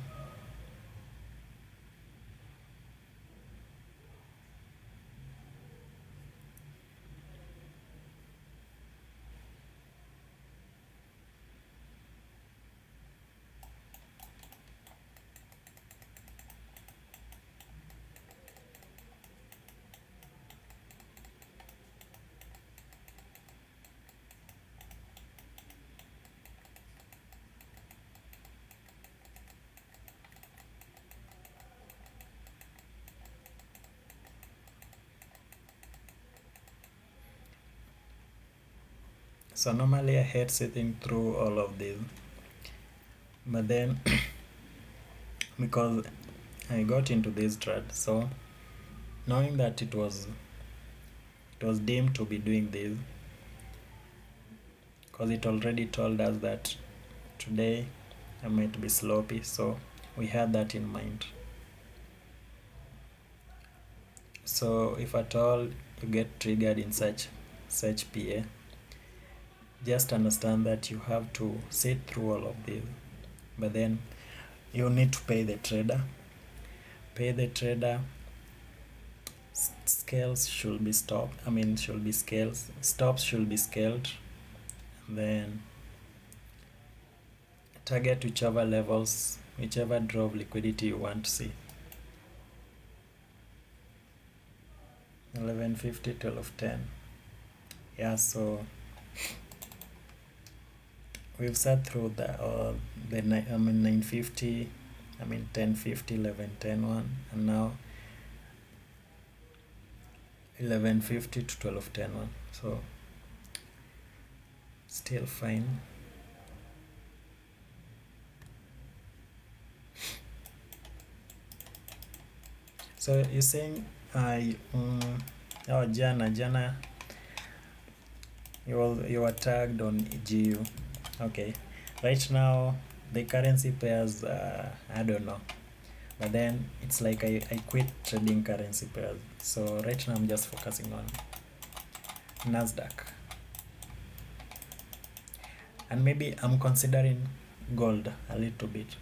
So normally I hate sitting through all of this, but then because I got into this trade, so knowing that it was deemed to be doing this, because it already told us that today I might be sloppy, so we had that in mind. So if at all you get triggered in such PA, just understand that you have to sit through all of this, but then you need to pay the trader. Scales should be stopped. Should be scales. Stops should be scaled. And then target whichever levels, whichever drop liquidity you want to see. 1150, 1210. Yeah, so we've sat through the 950, 1050, 1110 one, and now 1150 to 1210 one. So still fine. So you're saying jana you were tagged on GU. Okay, right now the currency pairs, I don't know, but then it's like I quit trading currency pairs. So right now I'm just focusing on Nasdaq, and maybe I'm considering gold a little bit,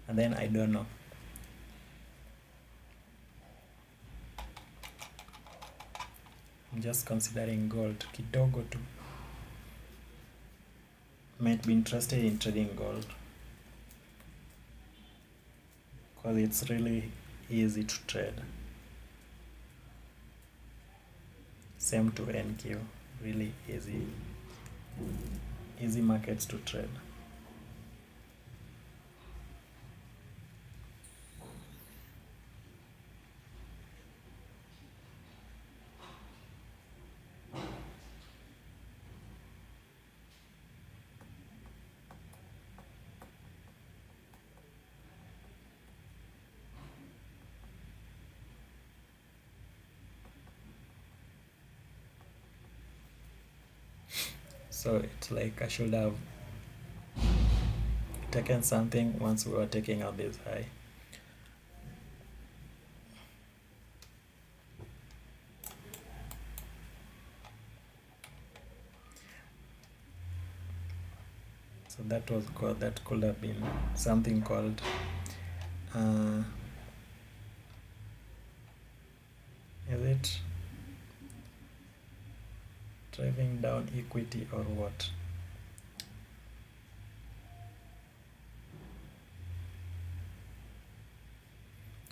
and then I don't know. I'm just considering gold kidogo tu. Might be interested in trading gold because it's really easy to trade. Same to NQ, really easy markets to trade. So it's like I should have taken something once we were taking out this high. So that could have been something called is it driving down equity or what?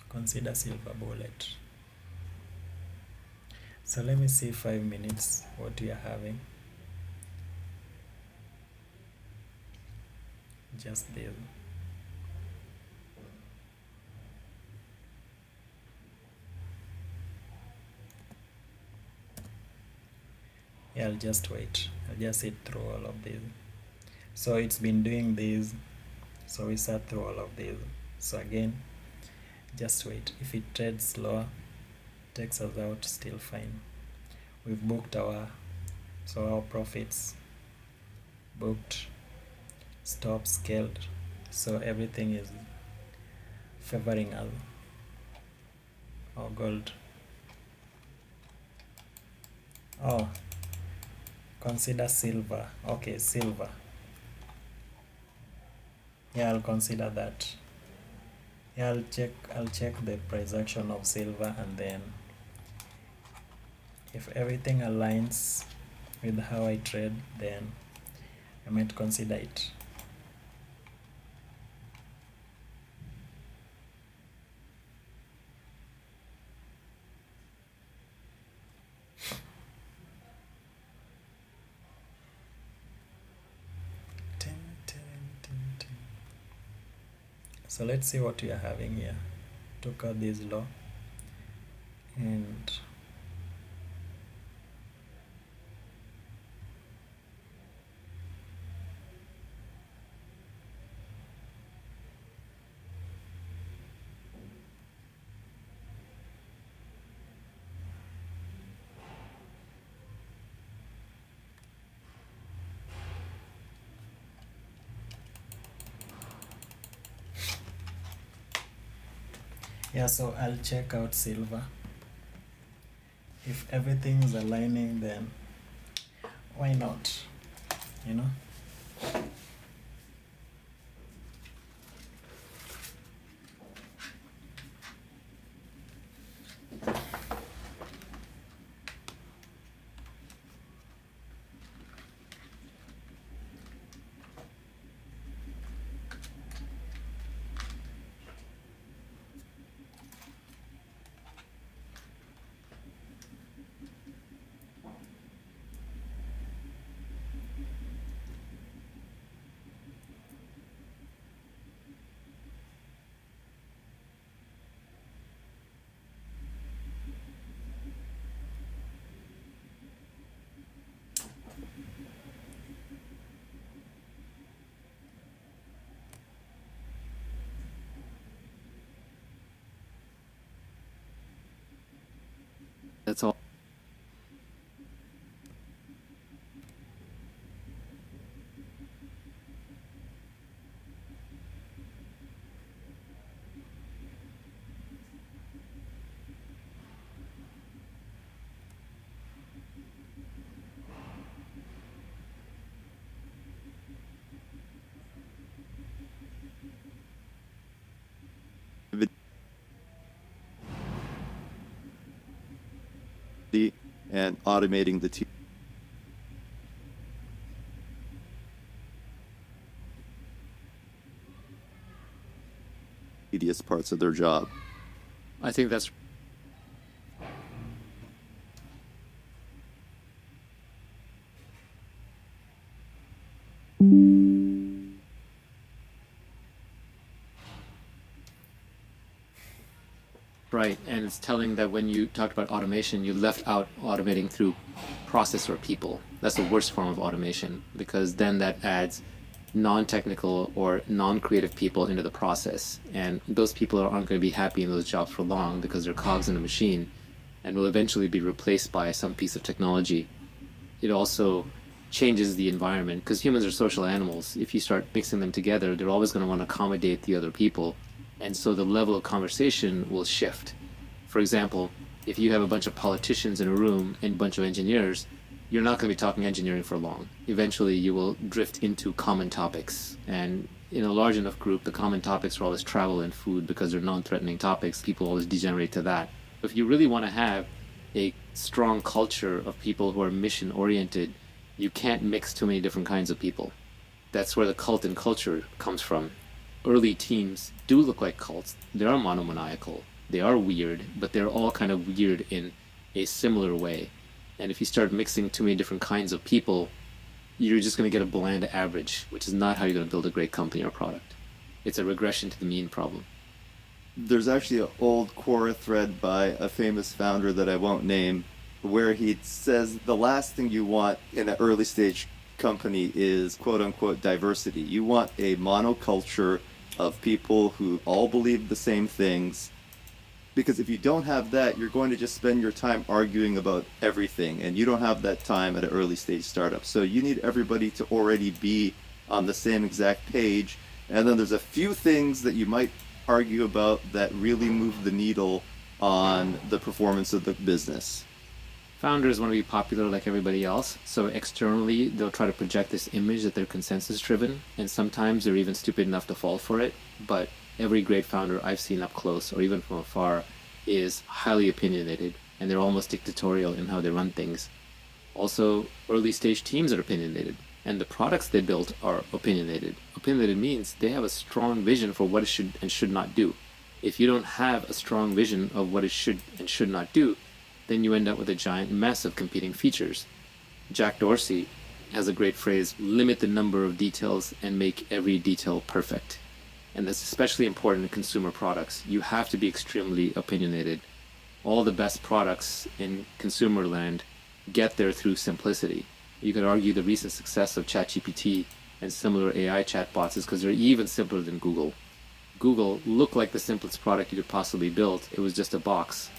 Consider silver bullet. So let me see 5 minutes what we are having. Just this. Yeah, I'll just wait. I'll just sit through all of this. So it's been doing this. So we sat through all of this. So again, just wait. If it trades slower, takes us out, still fine. We've booked our profits booked, stop scaled, so everything is favoring us. Gold. Consider silver. Okay, silver. Yeah, I'll consider that. Yeah, I'll check the price action of silver, and then if everything aligns with how I trade, then I might consider it. So let's see what we are having here. Took out this low, and Yeah, so I'll check out silver. If everything's aligning, then why not? You know? That's all. And automating the tedious parts of their job. I think that's right. And it's telling that when you talked about automation, you left out automating through process or people. That's the worst form of automation, because then that adds non-technical or non-creative people into the process. And those people aren't going to be happy in those jobs for long because they're cogs in a machine and will eventually be replaced by some piece of technology. It also changes the environment, because humans are social animals. If you start mixing them together, they're always going to want to accommodate the other people. And so the level of conversation will shift. For example, if you have a bunch of politicians in a room and a bunch of engineers, you're not going to be talking engineering for long. Eventually, you will drift into common topics. And in a large enough group, the common topics are always travel and food because they're non-threatening topics. People always degenerate to that. If you really want to have a strong culture of people who are mission-oriented, you can't mix too many different kinds of people. That's where the cult and culture comes from. Early teams do look like cults. They are monomaniacal. They are weird, but they're all kind of weird in a similar way. And if you start mixing too many different kinds of people, you're just going to get a bland average, which is not how you're going to build a great company or product. It's a regression to the mean problem. There's actually an old Quora thread by a famous founder that I won't name, where he says the last thing you want in an early stage company is quote unquote diversity. You want a monoculture of people who all believe the same things, because if you don't have that, you're going to just spend your time arguing about everything, and you don't have that time at an early stage startup. So you need everybody to already be on the same exact page, and then there's a few things that you might argue about that really move the needle on the performance of the business. Founders want to be popular like everybody else, so externally they'll try to project this image that they're consensus driven, and sometimes they're even stupid enough to fall for it. But every great founder I've seen up close or even from afar is highly opinionated, and they're almost dictatorial in how they run things. Also, early stage teams are opinionated, and the products they built are opinionated. Opinionated means they have a strong vision for what it should and should not do. If you don't have a strong vision of what it should and should not do, then you end up with a giant mess of competing features. Jack Dorsey has a great phrase: limit the number of details and make every detail perfect. And that's especially important in consumer products. You have to be extremely opinionated. All the best products in consumer land get there through simplicity. You could argue the recent success of ChatGPT and similar AI chatbots is because they're even simpler than Google. Google looked like the simplest product you could possibly build. It was just a box.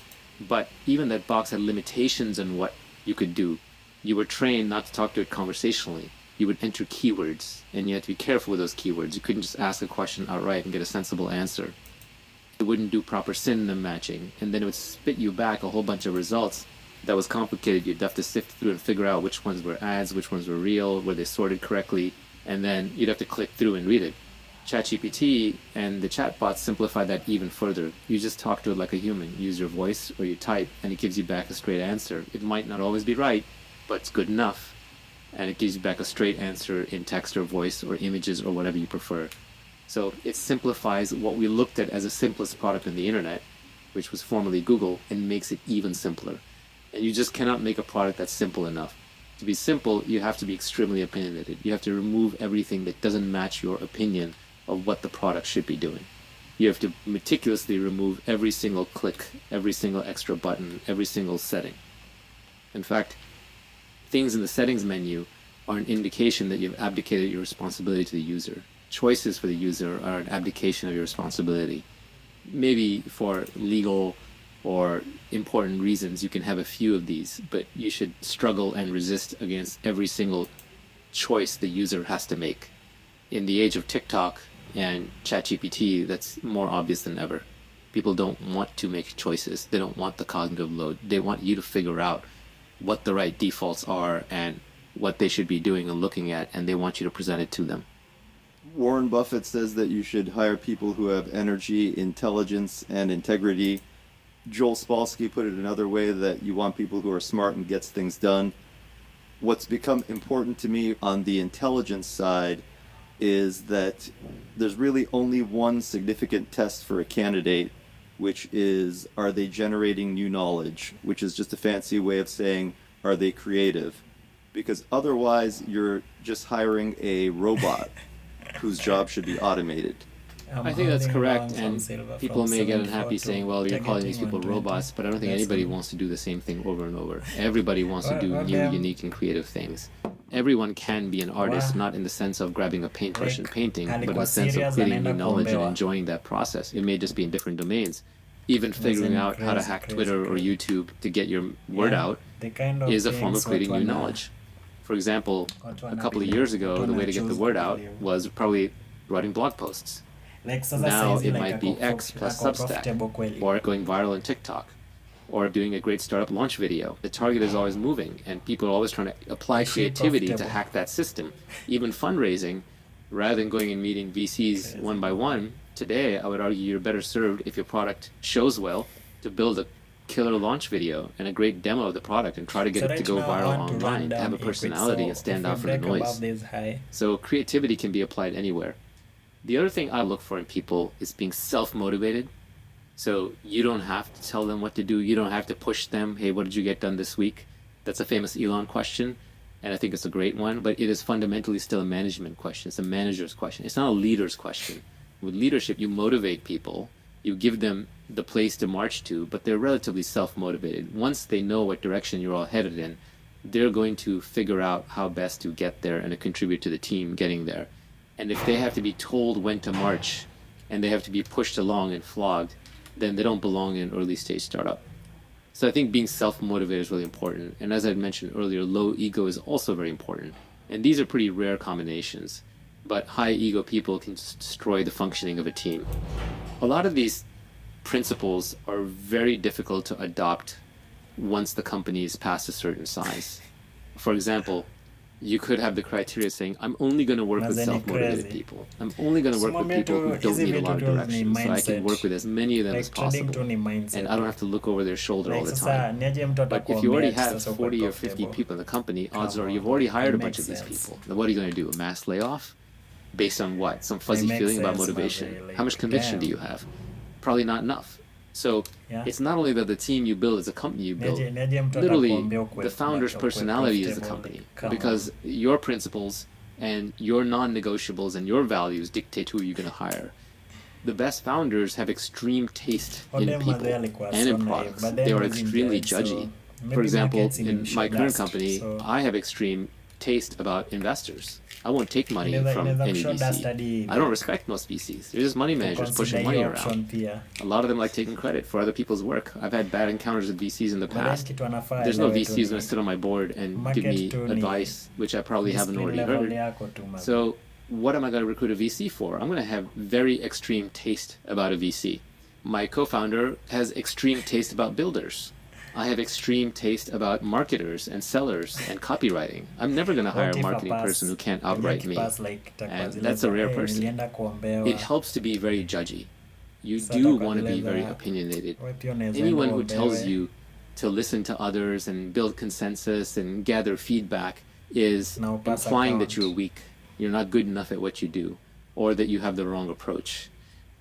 But even that box had limitations on what you could do. You were trained not to talk to it conversationally. You would enter keywords, and you had to be careful with those keywords. You couldn't just ask a question outright and get a sensible answer. It wouldn't do proper synonym matching, and then it would spit you back a whole bunch of results that was complicated. You'd have to sift through and figure out which ones were ads, which ones were real, were they sorted correctly, and then you'd have to click through and read it. ChatGPT and the chatbots simplify that even further. You just talk to it like a human. Use your voice or you type, and it gives you back a straight answer. It might not always be right, but it's good enough. And it gives you back a straight answer in text or voice or images or whatever you prefer. So it simplifies what we looked at as the simplest product in the internet, which was formerly Google, and makes it even simpler. And you just cannot make a product that's simple enough. To be simple, you have to be extremely opinionated. You have to remove everything that doesn't match your opinion of what the product should be doing. You have to meticulously remove every single click, every single extra button, every single setting. In fact, things in the settings menu are an indication that you've abdicated your responsibility to the user. Choices for the user are an abdication of your responsibility. Maybe for legal or important reasons you can have a few of these, but you should struggle and resist against every single choice the user has to make. In the age of TikTok and ChatGPT, that's more obvious than ever. People don't want to make choices. They don't want the cognitive load. They want you to figure out what the right defaults are and what they should be doing and looking at, and they want you to present it to them. Warren Buffett says that you should hire people who have energy, intelligence, and integrity. Joel Spolsky put it another way, that you want people who are smart and gets things done. What's become important to me on the intelligence side is that there's really only one significant test for a candidate, which is, are they generating new knowledge, which is just a fancy way of saying, are they creative? Because otherwise you're just hiring a robot whose job should be automated. I think that's correct, and people may get unhappy saying, well, you're calling these people robots, but I don't think anybody wants to do the same thing over and over. Everybody wants to do new, unique, and creative things. Everyone can be an artist, not in the sense of grabbing a paintbrush and painting, but in the sense of creating new knowledge and enjoying that process. It may just be in different domains. Even figuring out how to hack Twitter or YouTube to get your word out is a form of creating new knowledge. For example, a couple of years ago, the way to get the word out was probably writing blog posts. Now it might be X plus Substack, or going viral on TikTok, or doing a great startup launch video. The target is always moving, and people are always trying to apply creativity to hack that system. Even fundraising, rather than going and meeting VCs one by one, today I would argue you're better served, if your product shows well, to build a killer launch video and a great demo of the product and try to get it to go viral online, have a personality and stand out from the noise. So creativity can be applied anywhere. The other thing I look for in people is being self-motivated. So you don't have to tell them what to do. You don't have to push them. Hey, what did you get done this week? That's a famous Elon question, and I think it's a great one, but it is fundamentally still a management question. It's a manager's question. It's not a leader's question. With leadership, you motivate people. You give them the place to march to, but they're relatively self-motivated. Once they know what direction you're all headed in, they're going to figure out how best to get there and to contribute to the team getting there. And if they have to be told when to march and they have to be pushed along and flogged, then they don't belong in an early stage startup. So I think being self-motivated is really important. And as I mentioned earlier, low ego is also very important. And these are pretty rare combinations, but high ego people can just destroy the functioning of a team. A lot of these principles are very difficult to adopt once the company is past a certain size. For example, you could have the criteria saying, I'm only going to work with self-motivated people. I'm only going to work with people who don't need a lot of direction, so I can work with as many of them as possible, and I don't have to look over their shoulder all the time. But if you already have 40 or 50 people in the company, odds are you've already hired a bunch of these people. Now what are you going to do, a mass layoff? Based on what? Some fuzzy feeling about motivation? How much conviction do you have? Probably not enough. So it's not only that the team you build is a company you build. Literally, the founder's personality is the company, because your principles and your non-negotiables and your values dictate who you're going to hire. The best founders have extreme taste in people and in products. They are extremely judgy. For example, in my current company, I have extreme taste about investors. I won't take money from any VC. I don't respect most VCs. They're just money managers pushing money around. A lot of them like taking credit for other people's work. I've had bad encounters with VCs in the past. There's no VC who's going to sit on my board and give me advice, which I probably haven't already heard. So what am I going to recruit a VC for? I'm going to have very extreme taste about a VC. My co-founder has extreme taste about builders. I have extreme taste about marketers and sellers and copywriting. I'm never going to hire What a if a marketing person who pass can't kwenye outright me. kipass like And itakuwa that's a zile rare za, person. nilienda It kuombewa helps to be very judgy. You sasa do kwa want to zile be very za opinionated. wewe pia unaweza enda Anyone who tells uombewe. you to listen to others and build consensus and gather feedback is Now pass implying that account. you're weak. You're not good enough at what you do, or that you have the wrong approach.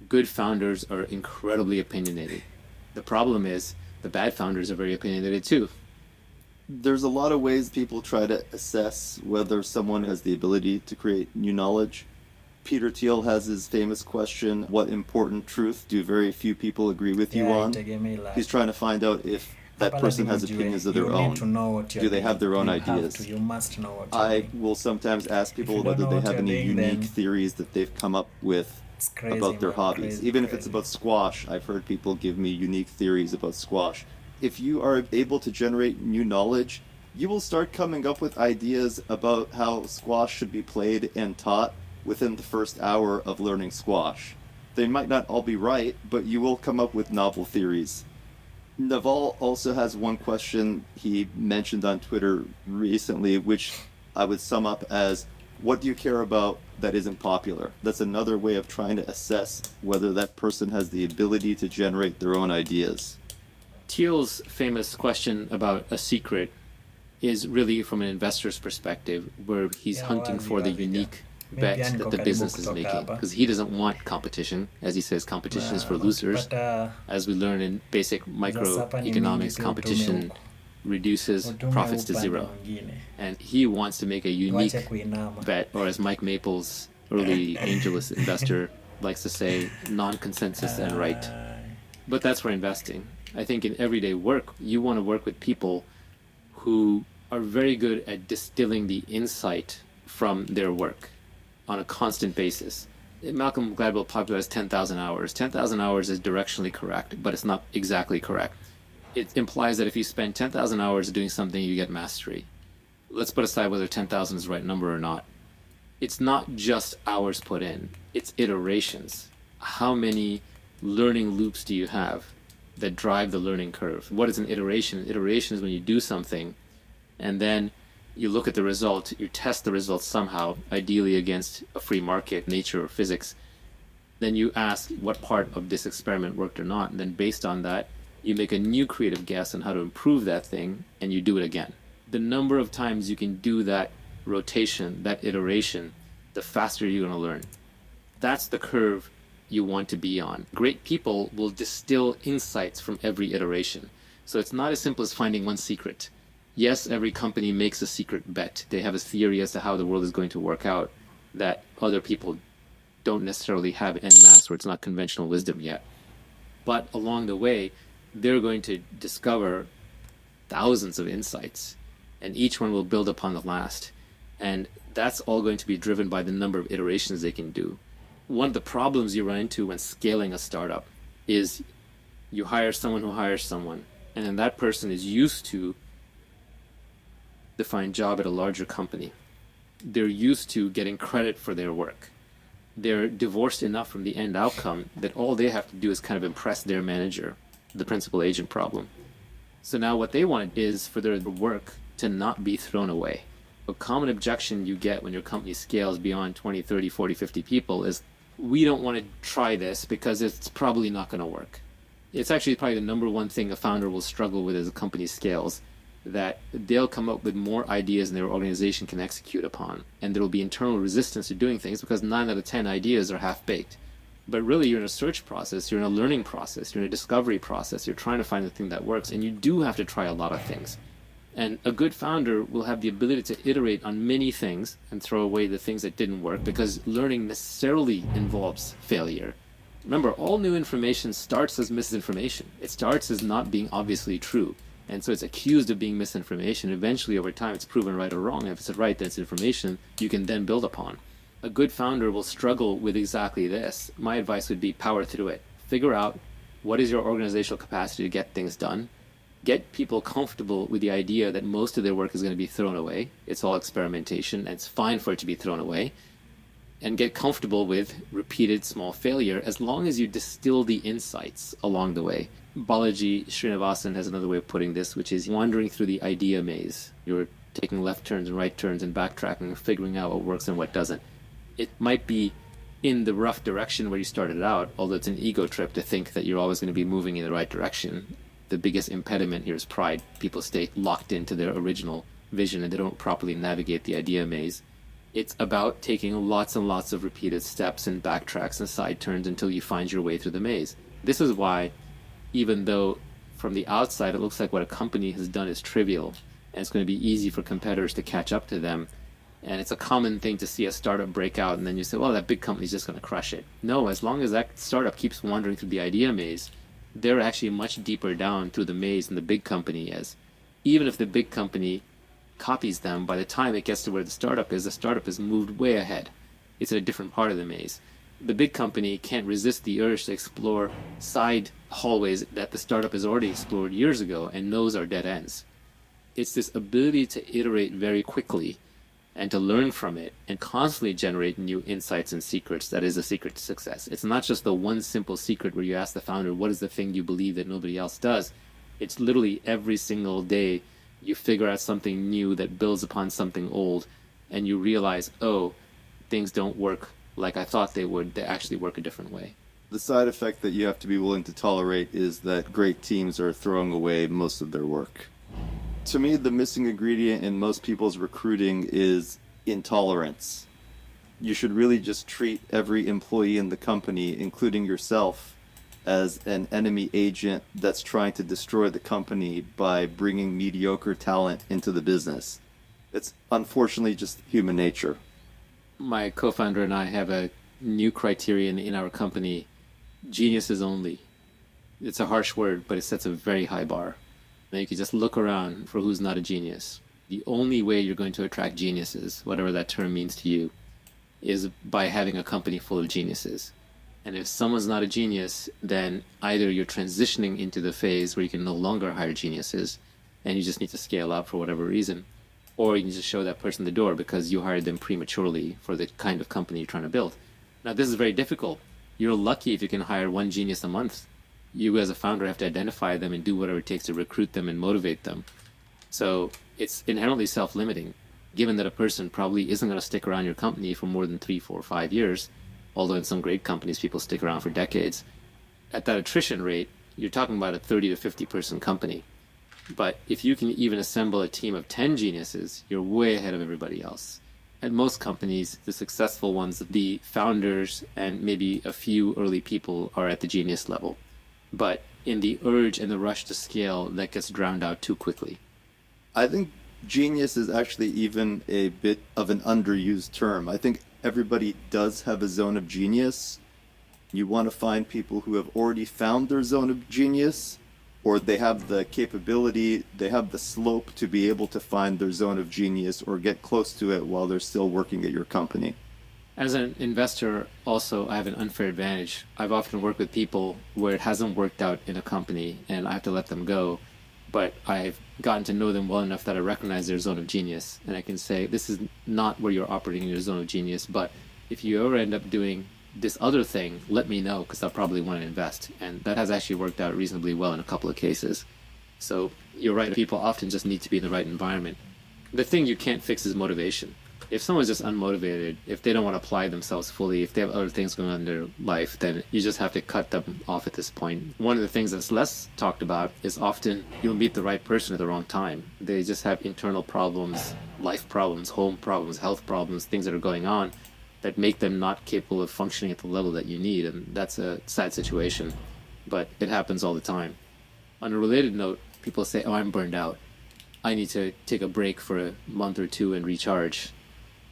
Good founders are incredibly opinionated. The problem is the bad founders are very opinionated too. There's a lot of ways people try to assess whether someone has the ability to create new knowledge. Peter Thiel has his famous question, what important truth do very few people agree with you Yeah, on? itegemei la. He's trying to find out if that Hapa person lazima has ujue, opinions of their you own. need to know what you're Do they have their own doing. You have ideas? to, you must know what you're I doing. will sometimes ask people you don't whether know they what have you're any doing, unique then theories that they've come up with It's crazy, about their man, hobbies. crazy, Even if it's crazy. about squash, I've heard people give me unique theories about squash. If you are able to generate new knowledge, you will start coming up with ideas about how squash should be played and taught within the first hour of learning squash. They might not all be right, but you will come up with novel theories. Naval also has one question he mentioned on Twitter recently, which I would sum up as, what do you care about that isn't popular? That's another way of trying to assess whether that person has the ability to generate their own ideas. Thiel's famous question about a secret is really from an investor's perspective, where he's Yeah, hunting wazi, for the wazi, yeah. unique Maybe bet niko that the karibu business is kutoka making, hapa. because he doesn't want competition. As he says, competition is for losers. But As we learn in basic sapa ni mingi microeconomics, pia competition utume huko. reduces Utume profits to upande zero. mwingine. And he wants to make a unique Wache kuinama. bet, or as Mike Maples, early angelist investor, likes to say, non-consensus and right. But that's for investing. I think in everyday work, you want to work with people who are very good at distilling the insight from their work on a constant basis. Malcolm Gladwell popularized 10,000 hours. 10,000 hours is directionally correct, but it's not exactly correct. It implies that if you spend 10,000 hours doing something, you get mastery. Let's put aside whether 10,000 is the right number or not. It's not just hours put in, it's iterations. How many learning loops do you have that drive the learning curve? What is an iteration? Iteration is when you do something and then you look at the result, you test the results somehow, ideally against a free market, nature or physics. Then you ask what part of this experiment worked or not, and then based on that, you make a new creative guess on how to improve that thing, and you do it again. The number of times you can do that rotation, that iteration, the faster you're going to learn. That's the curve you want to be on. Great people will distill insights from every iteration. So it's not as simple as finding one secret. Yes, every company makes a secret bet. They have a theory as to how the world is going to work out that other people don't necessarily have en masse, or it's not conventional wisdom yet. But along the way, they're going to discover thousands of insights, and each one will build upon the last. And that's all going to be driven by the number of iterations they can do. One of the problems you run into when scaling a startup is you hire someone who hires someone, and then that person is used to define job at a larger company. They're used to getting credit for their work. They're divorced enough from the end outcome that all they have to do is kind of impress their manager, the principal agent problem. So now what they want is for their work to not be thrown away. A common objection you get when your company scales beyond 20, 30, 40, 50 people is, we don't want to try this because it's probably not going to work. It's actually probably the number one thing a founder will struggle with as a company scales, that they'll come up with more ideas than their organization can execute upon. And there will be internal resistance to doing things because 9 out of 10 ideas are half-baked. But really, you're in a search process, you're in a learning process, you're in a discovery process, you're trying to find the thing that works, and you do have to try a lot of things. And a good founder will have the ability to iterate on many things and throw away the things that didn't work, because learning necessarily involves failure. Remember, all new information starts as misinformation. It starts as not being obviously true. And so it's accused of being misinformation. Eventually, over time, it's proven right or wrong. And if it's right, then it's information you can then build upon. A good founder will struggle with exactly this. My advice would be power through it. Figure out what is your organizational capacity to get things done. Get people comfortable with the idea that most of their work is going to be thrown away. It's all experimentation, and it's fine for it to be thrown away. and get comfortable with repeated small failure as long as you distill the insights along the way. Balaji Srinivasan has another way of putting this, which is wandering through the idea maze. You're taking left turns and right turns and backtracking and figuring out what works and what doesn't. It might be in the rough direction where you started out, although it's an ego trip to think that you're always going to be moving in the right direction. The biggest impediment here is pride. People stay locked into their original vision and they don't properly navigate the idea maze. It's about taking lots and lots of repeated steps and backtracks and side turns until you find your way through the maze. This is why, even though from the outside it looks like what a company has done is trivial, and it's going to be easy for competitors to catch up to them, and it's a common thing to see a startup break out and then you say, well, that big company's just going to crush it. No, as long as that startup keeps wandering through the idea maze, they're actually much deeper down through the maze than the big company is. Even if the big company copies them, by the time it gets to where the startup has moved way ahead. It's in a different part of the maze. The big company can't resist the urge to explore side hallways that the startup has already explored years ago and knows are dead ends. It's this ability to iterate very quickly and to learn from it and constantly generate new insights and secrets that is the secret to success. It's not just the one simple secret where you ask the founder, what is the thing you believe that nobody else does? It's literally every single day you figure out something new that builds upon something old, and you realize, oh, things don't work like I thought they would. They actually work a different way. The side effect that you have to be willing to tolerate is that great teams are throwing away most of their work. To me, the missing ingredient in most people's recruiting is intolerance. You should really just treat every employee in the company, including yourself, as an enemy agent that's trying to destroy the company by bringing mediocre talent into the business. It's unfortunately just human nature. My co-founder and I have a new criterion in our company, geniuses only. It's a harsh word, but it sets a very high bar. Now you can just look around for who's not a genius. The only way you're going to attract geniuses, whatever that term means to you, is by having a company full of geniuses. And if someone's not a genius, then either you're transitioning into the phase where you can no longer hire geniuses and you just need to scale up for whatever reason, or you can just show that person the door because you hired them prematurely for the kind of company you're trying to build. Now, this is very difficult. You're lucky if you can hire one genius a month. You as a founder have to identify them and do whatever it takes to recruit them and motivate them. So it's inherently self-limiting, given that a person probably isn't going to stick around your company for more than 3, 4, 5 years. Although in some great companies, people stick around for decades. At that attrition rate, you're talking about a 30 to 50 person company. But if you can even assemble a team of 10 geniuses, you're way ahead of everybody else. At most companies, the successful ones, the founders and maybe a few early people are at the genius level. But in the urge and the rush to scale, that gets drowned out too quickly. I think genius is actually even a bit of an underused term. I think everybody does have a zone of genius. You want to find people who have already found their zone of genius, or they have the capability, they have the slope to be able to find their zone of genius or get close to it while they're still working at your company. As an investor, also, I have an unfair advantage. I've often worked with people where it hasn't worked out in a company and I have to let them go. But I've gotten to know them well enough that I recognize their zone of genius. And I can say, this is not where you're operating in your zone of genius, but if you ever end up doing this other thing, let me know, because I'll probably want to invest. And that has actually worked out reasonably well in a couple of cases. So you're right, people often just need to be in the right environment. The thing you can't fix is motivation. If someone's just unmotivated, if they don't want to apply themselves fully, if they have other things going on in their life, then you just have to cut them off at this point. One of the things that's less talked about is often you'll meet the right person at the wrong time. They just have internal problems, life problems, home problems, health problems, things that are going on that make them not capable of functioning at the level that you need. And that's a sad situation, but it happens all the time. On a related note, people say, oh, I'm burned out. I need to take a break for a month or two and recharge.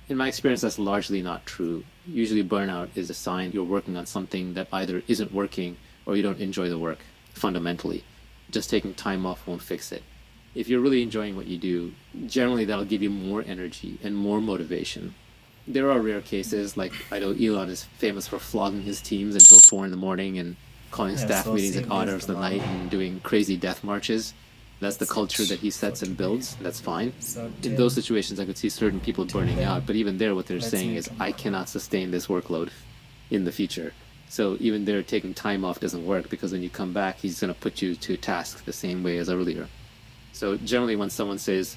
In my experience, that's largely not true. Usually burnout is a sign you're working on something that either isn't working or you don't enjoy the work, fundamentally. Just taking time off won't fix it. If you're really enjoying what you do, generally that'll give you more energy and more motivation. There are rare cases, like I know Elon is famous for flogging his teams until 4 a.m. and calling staff meetings at odd hours of the night and doing crazy death marches. That's the culture that he sets and builds. That's fine. So In Tim, those situations, I could see certain people burning then, out. But even there, what they're let's saying meet is, tomorrow. I cannot sustain this workload in the future. So even there, taking time off doesn't work, because when you come back, he's going to put you to task the same way as earlier. So generally, when someone says,